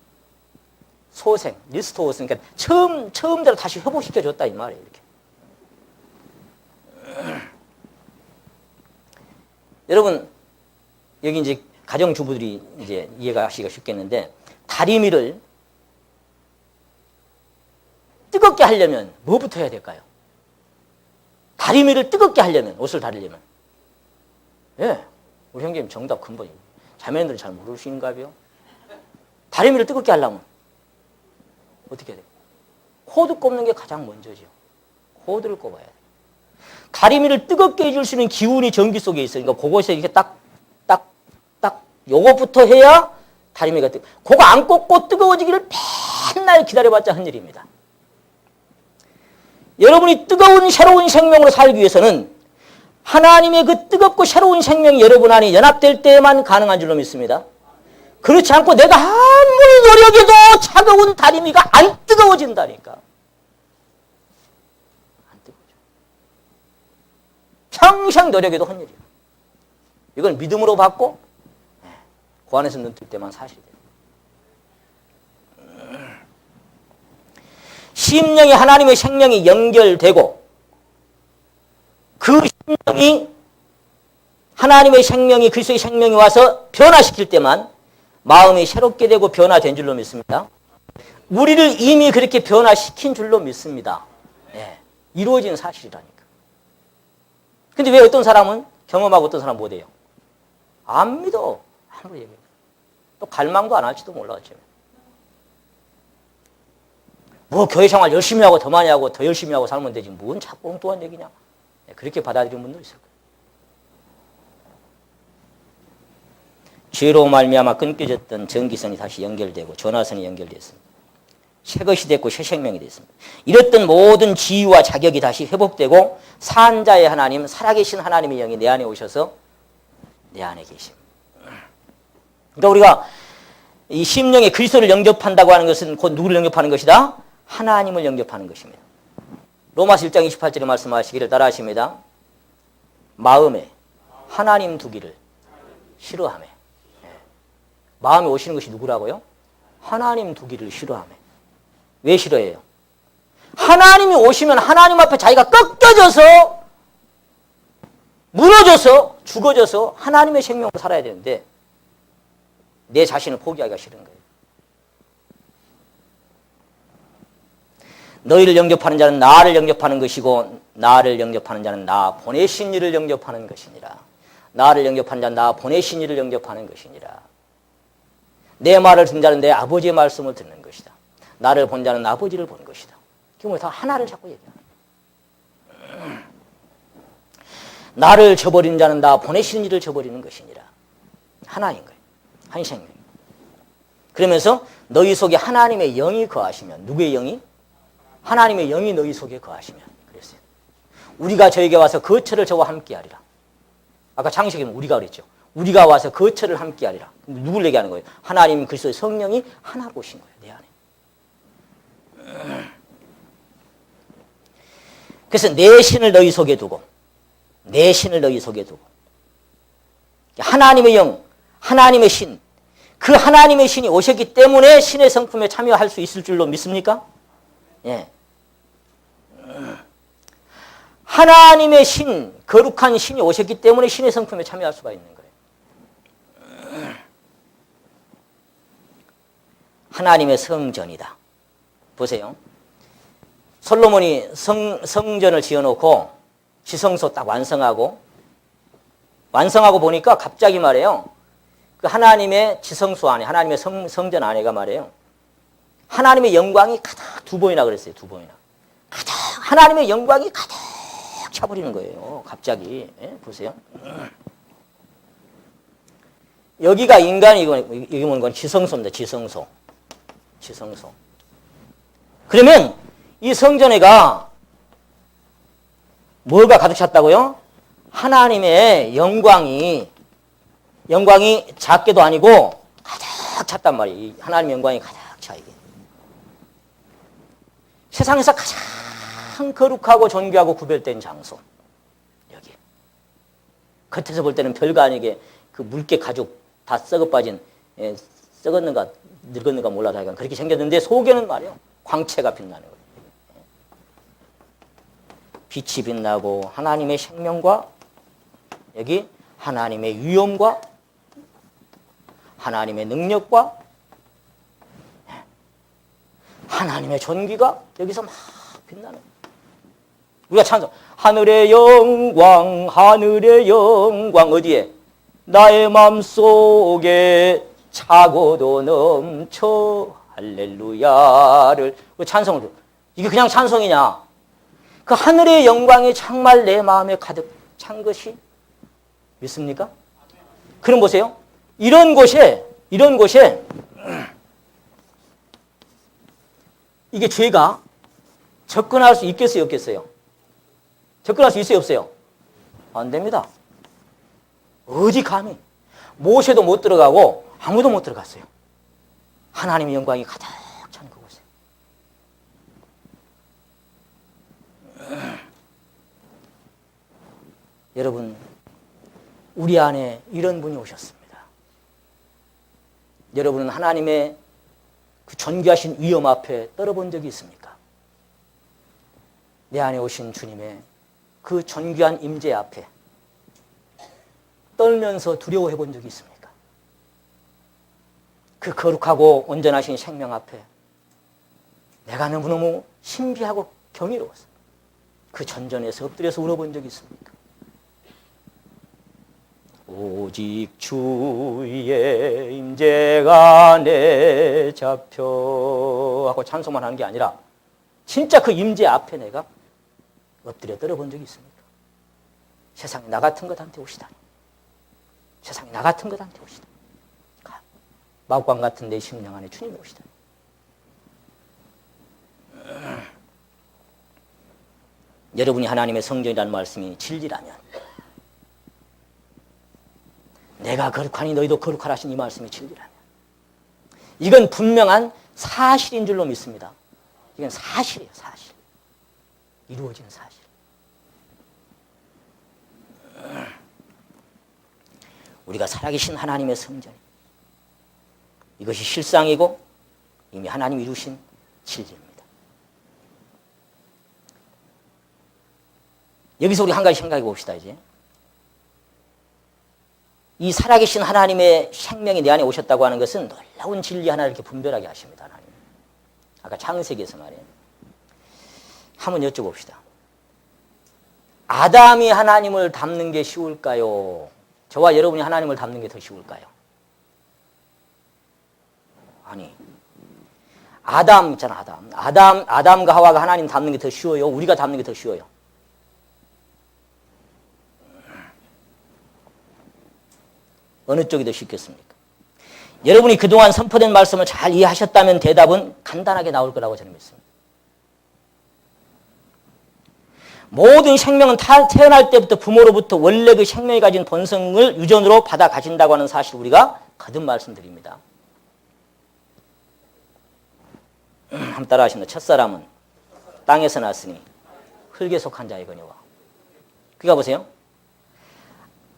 소생, 리스토어스, 그러니까 처음대로 다시 회복시켜줬다 이 말이에요. 이렇게. 여러분 여기 이제 가정주부들이 이제 이해가 하시기가 쉽겠는데, 다리미를 뜨겁게 하려면 뭐부터 해야 될까요? 다리미를 뜨겁게 하려면, 옷을 다리려면. 예, 우리 형님 정답 근본이에요. 자매님들은 잘 모르시는가 봐요. 다리미를 뜨겁게 하려면 어떻게 해야 돼요? 코드 꼽는 게 가장 먼저죠. 코드를 꼽아야 돼요. 다리미를 뜨겁게 해줄 수 있는 기운이 전기 속에 있어요. 그러니까 그것에 이렇게 딱 요것부터 해야 다리미가 그거 안 꽂고 뜨거워지기를 맨날 기다려봤자 한 일입니다. 여러분이 뜨거운 새로운 생명으로 살기 위해서는 하나님의 그 뜨겁고 새로운 생명이 여러분 안에 연합될 때만 가능한 줄로 믿습니다. 그렇지 않고 내가 아무리 노력해도 차가운 다리미가 안 뜨거워진다니까. 안 뜨거워져. 평생 노력해도 헛일이에요. 이건 믿음으로 받고 그 안에서 눈 뜰 때만 사실이 돼요. 심령이 하나님의 생명이 연결되고 그 생명이 하나님의 생명이 그리스도의 생명이 와서 변화시킬 때만 마음이 새롭게 되고 변화된 줄로 믿습니다. 우리를 이미 그렇게 변화시킨 줄로 믿습니다. 네, 이루어진 사실이라니까. 근데 왜 어떤 사람은 경험하고 어떤 사람은 못해요? 안 믿어. 아무리 얘기해. 또 갈망도 안 할지도 몰라. 어쩌면. 뭐 교회 생활 열심히 하고 더 많이 하고 더 열심히 하고 살면 되지 뭔 자꾸 엉뚱한 얘기냐. 그렇게 받아들이는 분도 있을 거예요. 죄로 말미암아 끊겨졌던 전기선이 다시 연결되고 전화선이 연결됐습니다. 새 것이 됐고 새 생명이 됐습니다. 이랬던 모든 지위와 자격이 다시 회복되고 산자의 하나님, 살아계신 하나님의 영이 내 안에 오셔서 내 안에 계십니다. 그러니까 우리가 이 심령에 그리스도를 영접한다고 하는 것은 곧 누구를 영접하는 것이다? 하나님을 영접하는 것입니다. 로마서 1장 28절에 말씀하시기를 따라하십니다. 마음에 하나님 두기를 싫어하며. 마음에 오시는 것이 누구라고요? 하나님 두기를 싫어하며. 왜 싫어해요? 하나님이 오시면 하나님 앞에 자기가 꺾여져서 무너져서 죽어져서 하나님의 생명으로 살아야 되는데 내 자신을 포기하기가 싫은 거예요. 너희를 영접하는 자는 나를 영접하는 것이고 나를 영접하는 자는 나 보내신 이를 영접하는 것이니라. 나를 영접하는 자는 나 보내신 이를 영접하는 것이니라. 내 말을 듣는 자는 내 아버지의 말씀을 듣는 것이다. 나를 본 자는 아버지를 본 것이다. 그럼 다 하나를 자꾸 얘기하는. 나를 저버리는 자는 나 보내신 이를 저버리는 것이니라. 하나인 거예요. 한 생명. 그러면서 너희 속에 하나님의 영이 거하시면 누구의 영이? 하나님의 영이 너희 속에 거하시면 그랬어요. 우리가 저에게 와서 거처를 저와 함께하리라. 아까 창세기는 우리가 그랬죠. 우리가 와서 거처를 함께하리라. 누굴 얘기하는 거예요? 하나님 그리스도의 성령이 하나로 오신 거예요. 내 안에. 그래서 내 신을 너희 속에 두고 내 신을 너희 속에 두고 하나님의 영, 하나님의 신, 그 하나님의 신이 오셨기 때문에 신의 성품에 참여할 수 있을 줄로 믿습니까? 예. 하나님의 신, 거룩한 신이 오셨기 때문에 신의 성품에 참여할 수가 있는 거예요. 하나님의 성전이다. 보세요. 솔로몬이 성전을 지어놓고 지성소 딱 완성하고 보니까 갑자기 말해요. 그 하나님의 지성소 안에, 하나님의 성전 안에가 말해요. 하나님의 영광이 가득 두 번이나 그랬어요. 두 번이나. 가득 하나님의 영광이 가득 차버리는 거예요. 갑자기. 예? 보세요. 여기가 인간이고 여기 보는 건 지성소입니다. 지성소. 그러면 이 성전에가 뭐가 가득 찼다고요? 하나님의 영광이 작게도 아니고 가득 찼단 말이에요. 하나님의 영광이 가득 차 이게. 세상에서 가장 거룩하고 존귀하고 구별된 장소. 여기. 겉에서 볼 때는 별거 아니게 그 물개 가죽 다 썩어 빠진 썩었는가 늙었는가 몰라도 하여간 그렇게 생겼는데 속에는 말이에요. 광채가 빛나는 거예요. 빛이 빛나고 하나님의 생명과 여기 하나님의 위엄과 하나님의 능력과 하나님의 존귀가 여기서 막 빛나는 거예요. 우리가 찬송 하늘의 영광 어디에? 나의 마음속에 차고도 넘쳐 할렐루야를 찬송을 이게 그냥 찬송이냐? 그 하늘의 영광이 정말 내 마음에 가득 찬 것이 믿습니까? 그럼 보세요. 이런 곳에 이게 죄가 접근할 수 있겠어요, 없겠어요? 접근할 수 있어요, 없어요? 안 됩니다. 어디 감히 모세도 못 들어가고 아무도 못 들어갔어요. 하나님의 영광이 가득 찬 그곳에. 여러분, 우리 안에 이런 분이 오셨습니다. 여러분은 하나님의 그 존귀하신 위엄 앞에 떨어본 적이 있습니까? 내 안에 오신 주님의 그 존귀한 임재 앞에 떨면서 두려워해 본 적이 있습니까? 그 거룩하고 온전하신 생명 앞에 내가 너무너무 신비하고 경이로워서 그 전전에서 엎드려서 울어본 적이 있습니까? 오직 주의 임재가 내 잡혀 하고 찬송만 하는 게 아니라 진짜 그 임재 앞에 내가 엎드려 떨어본 적이 있습니까? 세상에 나 같은 것한테 오시다니. 세상에 나 같은 것한테 오시다니. 마구간 같은 내 심령 안에 주님이 오시다니. 여러분이 하나님의 성전이라는 말씀이 진리라면, 내가 거룩하니 너희도 거룩하라 하신 이 말씀이 진리라면, 이건 분명한 사실인 줄로 믿습니다. 이건 사실이에요, 사실. 이루어지는 사실. 우리가 살아계신 하나님의 성전, 이것이 실상이고 이미 하나님이 이루신 진리입니다. 여기서 우리 한 가지 생각해 봅시다. 이제 이 살아계신 하나님의 생명이 내 안에 오셨다고 하는 것은 놀라운 진리 하나를 이렇게 분별하게 하십니다. 하나님. 아까 창세기에서 말이에요. 한번 여쭤봅시다. 아담이 하나님을 닮는 게 쉬울까요? 저와 여러분이 하나님을 닮는 게 더 쉬울까요? 아니, 아담 있잖아, 아담과 하와가 하나님 닮는 게 더 쉬워요? 우리가 닮는 게 더 쉬워요? 어느 쪽이 더 쉽겠습니까? 여러분이 그동안 선포된 말씀을 잘 이해하셨다면 대답은 간단하게 나올 거라고 저는 믿습니다. 모든 생명은 태어날 때부터 부모로부터 원래 그 생명이 가진 본성을 유전으로 받아 가진다고 하는 사실 우리가 거듭 말씀드립니다. 한번 따라 하십니다. 첫사람은 땅에서 났으니 흙에 속한 자이거니와. 그러니까 보세요.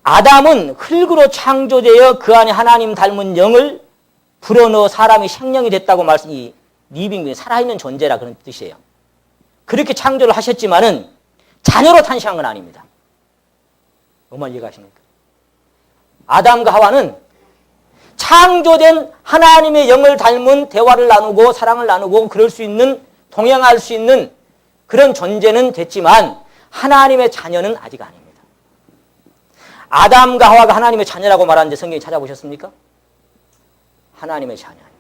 아담은 흙으로 창조되어 그 안에 하나님 닮은 영을 불어넣어 사람이 생명이 됐다고 이 리빙, 살아있는 존재라 그런 뜻이에요. 그렇게 창조를 하셨지만은 자녀로 탄생한 건 아닙니다. 뭐만 이해가십니까? 아담과 하와는 창조된 하나님의 영을 닮은 대화를 나누고 사랑을 나누고 그럴 수 있는, 동행할 수 있는 그런 존재는 됐지만 하나님의 자녀는 아직 아닙니다. 아담과 하와가 하나님의 자녀라고 말하는데 성경에 찾아보셨습니까? 하나님의 자녀 아닙니다.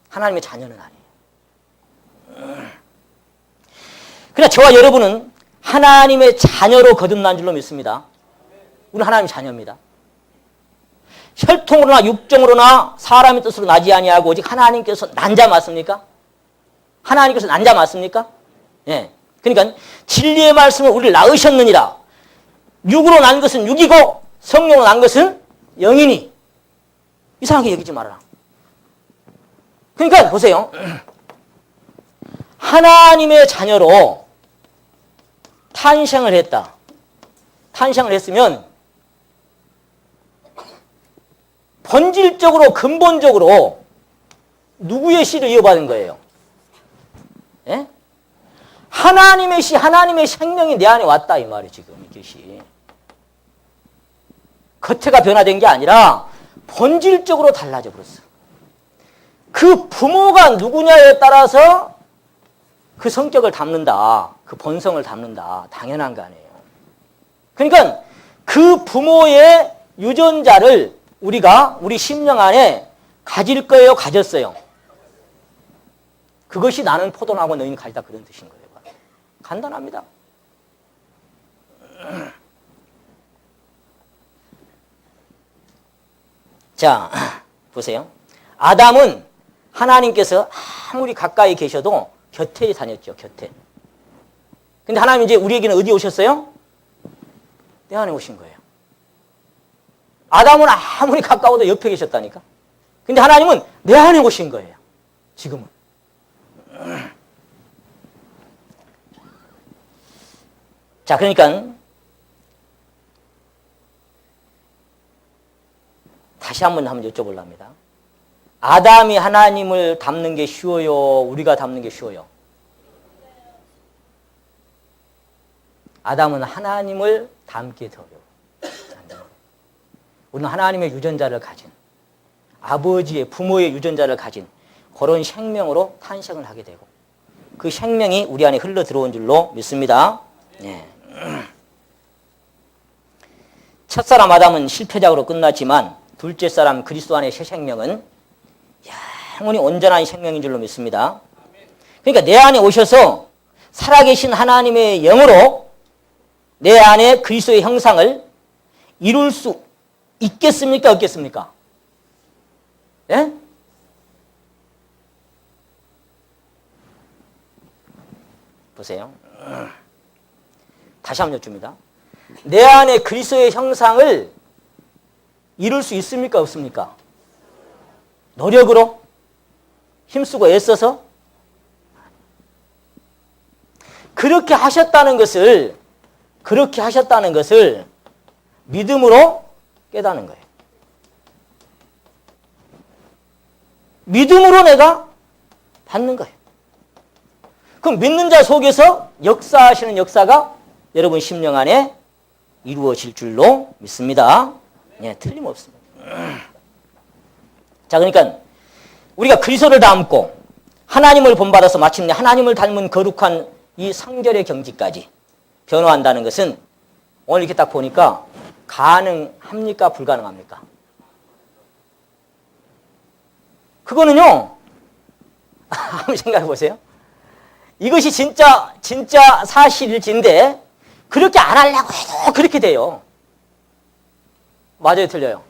하나님의 자녀는 아니에요. 그러나 저와 여러분은 하나님의 자녀로 거듭난 줄로 믿습니다. 우리는 하나님의 자녀입니다. 혈통으로나 육정으로나 사람의 뜻으로 나지 아니하고 오직 하나님께서 난 자 맞습니까? 하나님께서 난 자 맞습니까? 예. 그러니까 진리의 말씀을 우리를 낳으셨느니라. 육으로 난 것은 육이고 성령으로 난 것은 영이니 이상하게 여기지 말아라. 그러니까 보세요. 하나님의 자녀로 탄생을 했다. 탄생을 했으면 본질적으로 근본적으로 누구의 씨를 이어받은 거예요? 예? 하나님의 씨, 하나님의 생명이 내 안에 왔다 이 말이에요. 지금 이것이 겉에가 변화된 게 아니라 본질적으로 달라져 버렸어. 그 부모가 누구냐에 따라서 그 성격을 담는다. 그 본성을 담는다. 당연한 거 아니에요. 그러니까 그 부모의 유전자를 우리가 우리 심령 안에 가질 거예요? 가졌어요? 그것이 나는 포도나고 너희는 가지다 그런 뜻인 거예요. 간단합니다. 자, 보세요. 아담은 하나님께서 아무리 가까이 계셔도 곁에 다녔죠. 곁에. 근데 하나님 이제 우리에게는 어디 오셨어요? 내 안에 오신 거예요. 아담은 아무리 가까워도 옆에 계셨다니까. 근데 하나님은 내 안에 오신 거예요. 지금은. 자, 그러니까 다시 한번 여쭤보려합니다. 아담이 하나님을 닮는 게 쉬워요? 우리가 닮는 게 쉬워요? 아담은 하나님을 닮기 더 어려워요. 우리는 하나님의 유전자를 가진, 아버지의, 부모의 유전자를 가진 그런 생명으로 탄생을 하게 되고 그 생명이 우리 안에 흘러 들어온 줄로 믿습니다. 네. 첫사람 아담은 실패작으로 끝났지만 둘째 사람 그리스도 안의 새 생명은 영원히 온전한 생명인 줄로 믿습니다. 그러니까 내 안에 오셔서 살아계신 하나님의 영으로 내 안에 그리스도의 형상을 이룰 수 있겠습니까? 없겠습니까? 예? 보세요. 다시 한번 여쭙니다. 내 안에 그리스도의 형상을 이룰 수 있습니까? 없습니까? 노력으로? 힘쓰고 애써서? 그렇게 하셨다는 것을 믿음으로 깨닫는 거예요. 믿음으로 내가 받는 거예요. 그럼 믿는 자 속에서 역사하시는 역사가 여러분 심령 안에 이루어질 줄로 믿습니다. 예, 틀림없습니다. 자, 그러니까 우리가 그리스도를 닮고 하나님을 본받아서 마침내 하나님을 닮은 거룩한 이 성결의 경지까지 변화한다는 것은 오늘 이렇게 딱 보니까 가능합니까? 불가능합니까? 그거는요, 한번 생각해 보세요. 이것이 진짜 사실일진데 그렇게 안 하려고 해도 그렇게 돼요. 맞아요, 틀려요?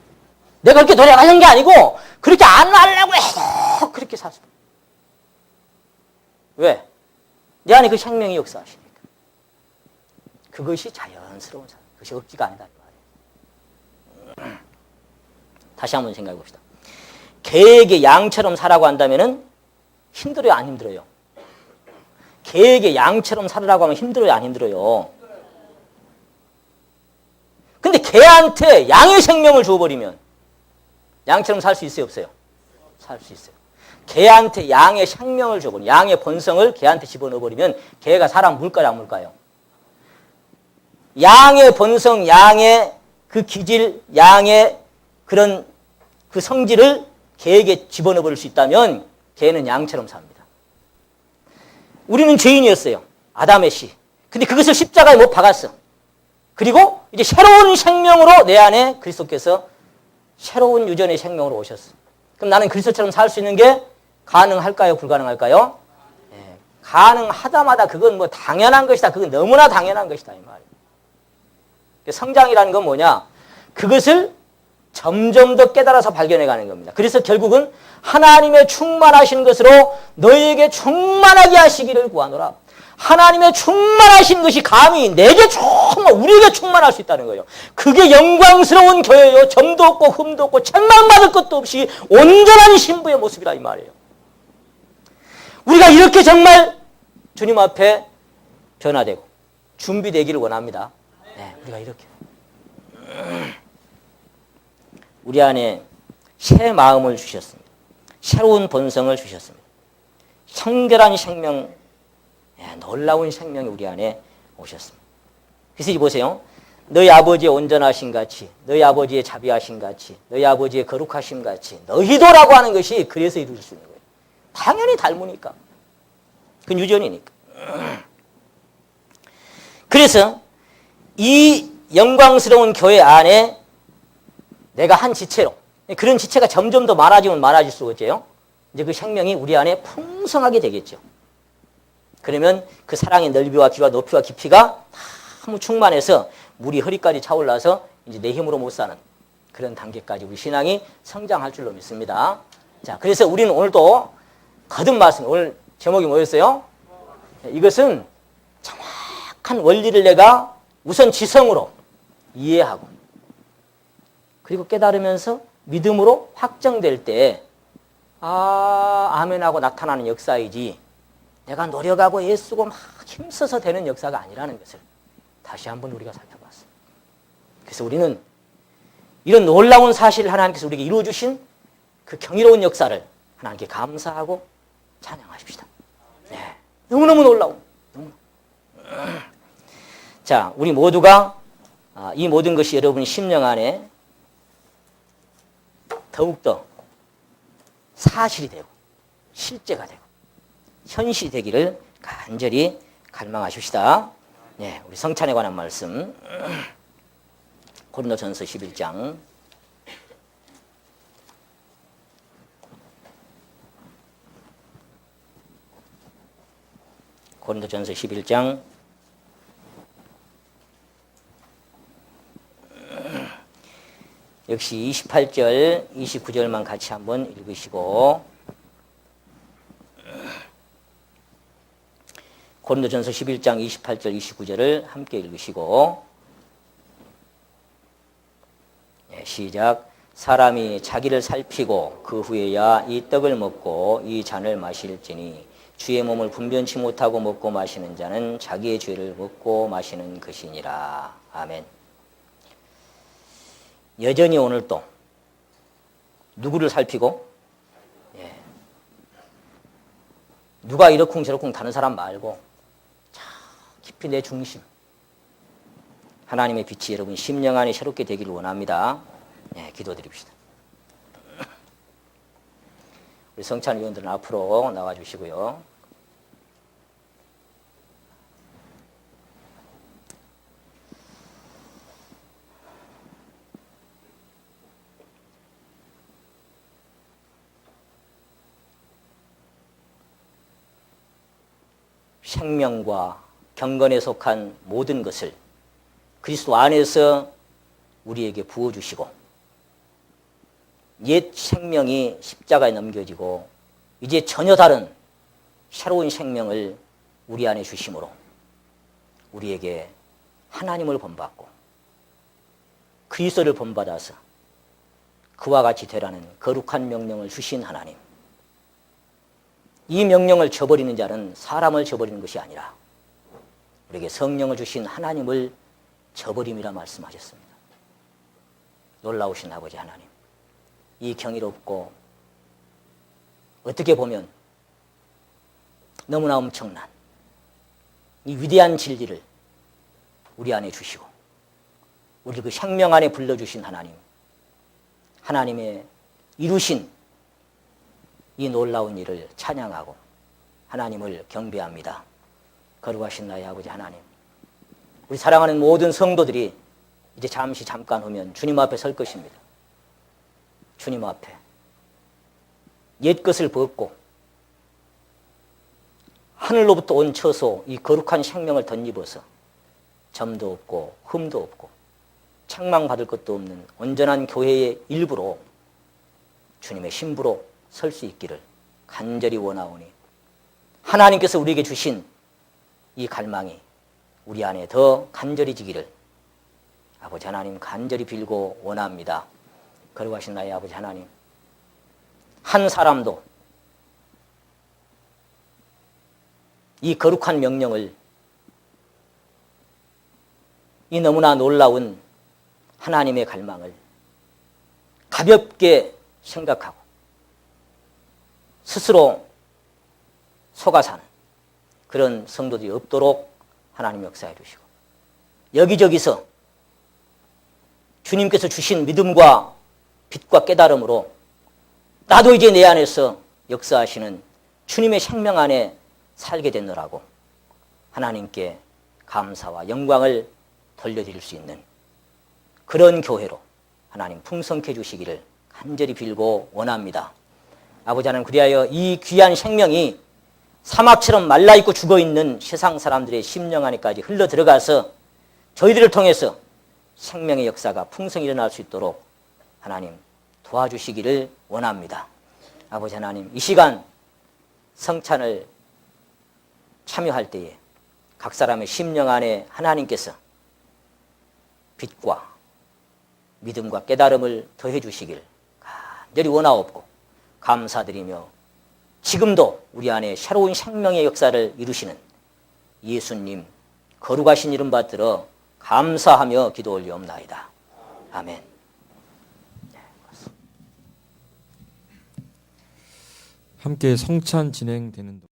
내가 그렇게 노력하는 게 아니고 그렇게 안 하려고 해도 그렇게 사서. 왜? 내 안에 그 생명이 역사하시니까. 그것이 자연스러운 삶. 그것이 억지가 아니다. 이 말이에요. 다시 한번 생각해 봅시다. 개에게 양처럼 살라고 한다면은 힘들어요, 안 힘들어요? 개에게 양처럼 살으라고 하면 힘들어요, 안 힘들어요? 근데 개한테 양의 생명을 줘버리면 양처럼 살 수 있어요, 없어요? 살 수 있어요. 개한테 양의 생명을 줘버리면, 양의 본성을 개한테 집어넣어버리면 개가 사람 물까요, 안 물까요? 양의 본성, 양의 그 기질, 양의 그런 그 성질을 개에게 집어넣어버릴 수 있다면 개는 양처럼 삽니다. 우리는 죄인이었어요. 아담의 씨. 근데 그것을 십자가에 못 박았어. 그리고 이제 새로운 생명으로 내 안에 그리스도께서 새로운 유전의 생명으로 오셨어. 그럼 나는 그리스도처럼 살 수 있는 게 가능할까요? 불가능할까요? 네. 가능하다마다 그건 뭐 당연한 것이다. 그건 너무나 당연한 것이다. 이 말이에요. 성장이라는 건 뭐냐? 그것을 점점 더 깨달아서 발견해가는 겁니다. 그래서 결국은 하나님의 충만하신 것으로 너희에게 충만하게 하시기를 구하노라. 하나님의 충만하신 것이 감히 내게 우리에게 충만할 수 있다는 거예요. 그게 영광스러운 교회요. 점도 없고 흠도 없고 책망받을 것도 없이 온전한 신부의 모습이라 이 말이에요. 우리가 이렇게 정말 주님 앞에 변화되고 준비되기를 원합니다. 네, 우리가 이렇게. 우리 안에 새 마음을 주셨습니다. 새로운 본성을 주셨습니다. 성결한 생명, 놀라운 생명이 우리 안에 오셨습니다. 그래서 이 보세요. 너희 아버지의 온전하신 같이, 너희 아버지의 자비하신 같이, 너희 아버지의 거룩하심 같이, 너희도라고 하는 것이 그래서 이루어질 수 있는 거예요. 당연히 닮으니까. 그건 유전이니까. 그래서 이 영광스러운 교회 안에 내가 한 지체로, 그런 지체가 점점 더 많아지면 많아질수록 어째요? 이제 그 생명이 우리 안에 풍성하게 되겠죠. 그러면 그 사랑의 넓이와 길이와 높이와 깊이가 너무 충만해서 물이 허리까지 차올라서 이제 내 힘으로 못 사는 그런 단계까지 우리 신앙이 성장할 줄로 믿습니다. 자, 그래서 우리는 오늘도 거듭 말씀, 오늘 제목이 뭐였어요? 이것은 정확한 원리를 내가 우선 지성으로 이해하고 그리고 깨달으면서 믿음으로 확정될 때 아멘하고 나타나는 역사이지 내가 노력하고 애쓰고 막 힘써서 되는 역사가 아니라는 것을 다시 한번 우리가 살펴봤습니다. 그래서 우리는 이런 놀라운 사실을 하나님께서 우리에게 이루어주신 그 경이로운 역사를 하나님께 감사하고 찬양하십시다. 네. 너무너무 놀라운. 자, 우리 모두가 이 모든 것이 여러분의 심령 안에 더욱더 사실이 되고 실제가 되고 현실이 되기를 간절히 갈망하십시다. 네, 우리 성찬에 관한 말씀 고린도전서 11장 고린도전서 11장 28절, 29절만 같이 한번 읽으시고, 고린도전서 11장 28절, 29절을 함께 읽으시고, 시작. 사람이 자기를 살피고 그 후에야 이 떡을 먹고 이 잔을 마실지니 주의 몸을 분변치 못하고 먹고 마시는 자는 자기의 죄를 먹고 마시는 것이니라. 아멘. 여전히 오늘 또 누구를 살피고, 누가 이러쿵저러쿵 다른 사람 말고 깊이 내 중심, 하나님의 빛이 여러분 심령 안에 새롭게 되기를 원합니다. 기도드립시다. 우리 성찬위원들은 앞으로 나와주시고요. 생명과 경건에 속한 모든 것을 그리스도 안에서 우리에게 부어주시고, 옛 생명이 십자가에 넘겨지고 이제 전혀 다른 새로운 생명을 우리 안에 주심으로 우리에게 하나님을 본받고 그리스도를 본받아서 그와 같이 되라는 거룩한 명령을 주신 하나님, 이 명령을 저버리는 자는 사람을 저버리는 것이 아니라 우리에게 성령을 주신 하나님을 저버림이라 말씀하셨습니다. 놀라우신 아버지 하나님, 이 경이롭고 어떻게 보면 너무나 엄청난 이 위대한 진리를 우리 안에 주시고 우리 그 생명 안에 불러주신 하나님, 하나님의 이루신 이 놀라운 일을 찬양하고 하나님을 경배합니다. 거룩하신 나의 아버지 하나님, 우리 사랑하는 모든 성도들이 이제 잠깐 후면 주님 앞에 설 것입니다. 주님 앞에 옛 것을 벗고 하늘로부터 온 처소 이 거룩한 생명을 덧입어서 점도 없고 흠도 없고 책망받을 것도 없는 온전한 교회의 일부로 주님의 신부로 설 수 있기를 간절히 원하오니, 하나님께서 우리에게 주신 이 갈망이 우리 안에 더 간절해지기를 아버지 하나님 간절히 빌고 원합니다. 거룩하신 나의 아버지 하나님, 한 사람도 이 거룩한 명령을, 이 너무나 놀라운 하나님의 갈망을 가볍게 생각하고 스스로 속아 사는 그런 성도들이 없도록 하나님 역사해 주시고, 여기저기서 주님께서 주신 믿음과 빛과 깨달음으로 나도 이제 내 안에서 역사하시는 주님의 생명 안에 살게 되느라고 하나님께 감사와 영광을 돌려드릴 수 있는 그런 교회로 하나님 풍성케 해주시기를 간절히 빌고 원합니다. 아버지 하나님, 그리하여 이 귀한 생명이 사막처럼 말라있고 죽어있는 세상 사람들의 심령 안에까지 흘러 들어가서 저희들을 통해서 생명의 역사가 풍성히 일어날 수 있도록 하나님 도와주시기를 원합니다. 아버지 하나님, 이 시간 성찬을 참여할 때에 각 사람의 심령 안에 하나님께서 빛과 믿음과 깨달음을 더해 주시길 간절히 원하옵고 감사드리며, 지금도 우리 안에 새로운 생명의 역사를 이루시는 예수님 거룩하신 이름 받들어 감사하며 기도 올리옵나이다. 아멘. 함께 성찬 진행되는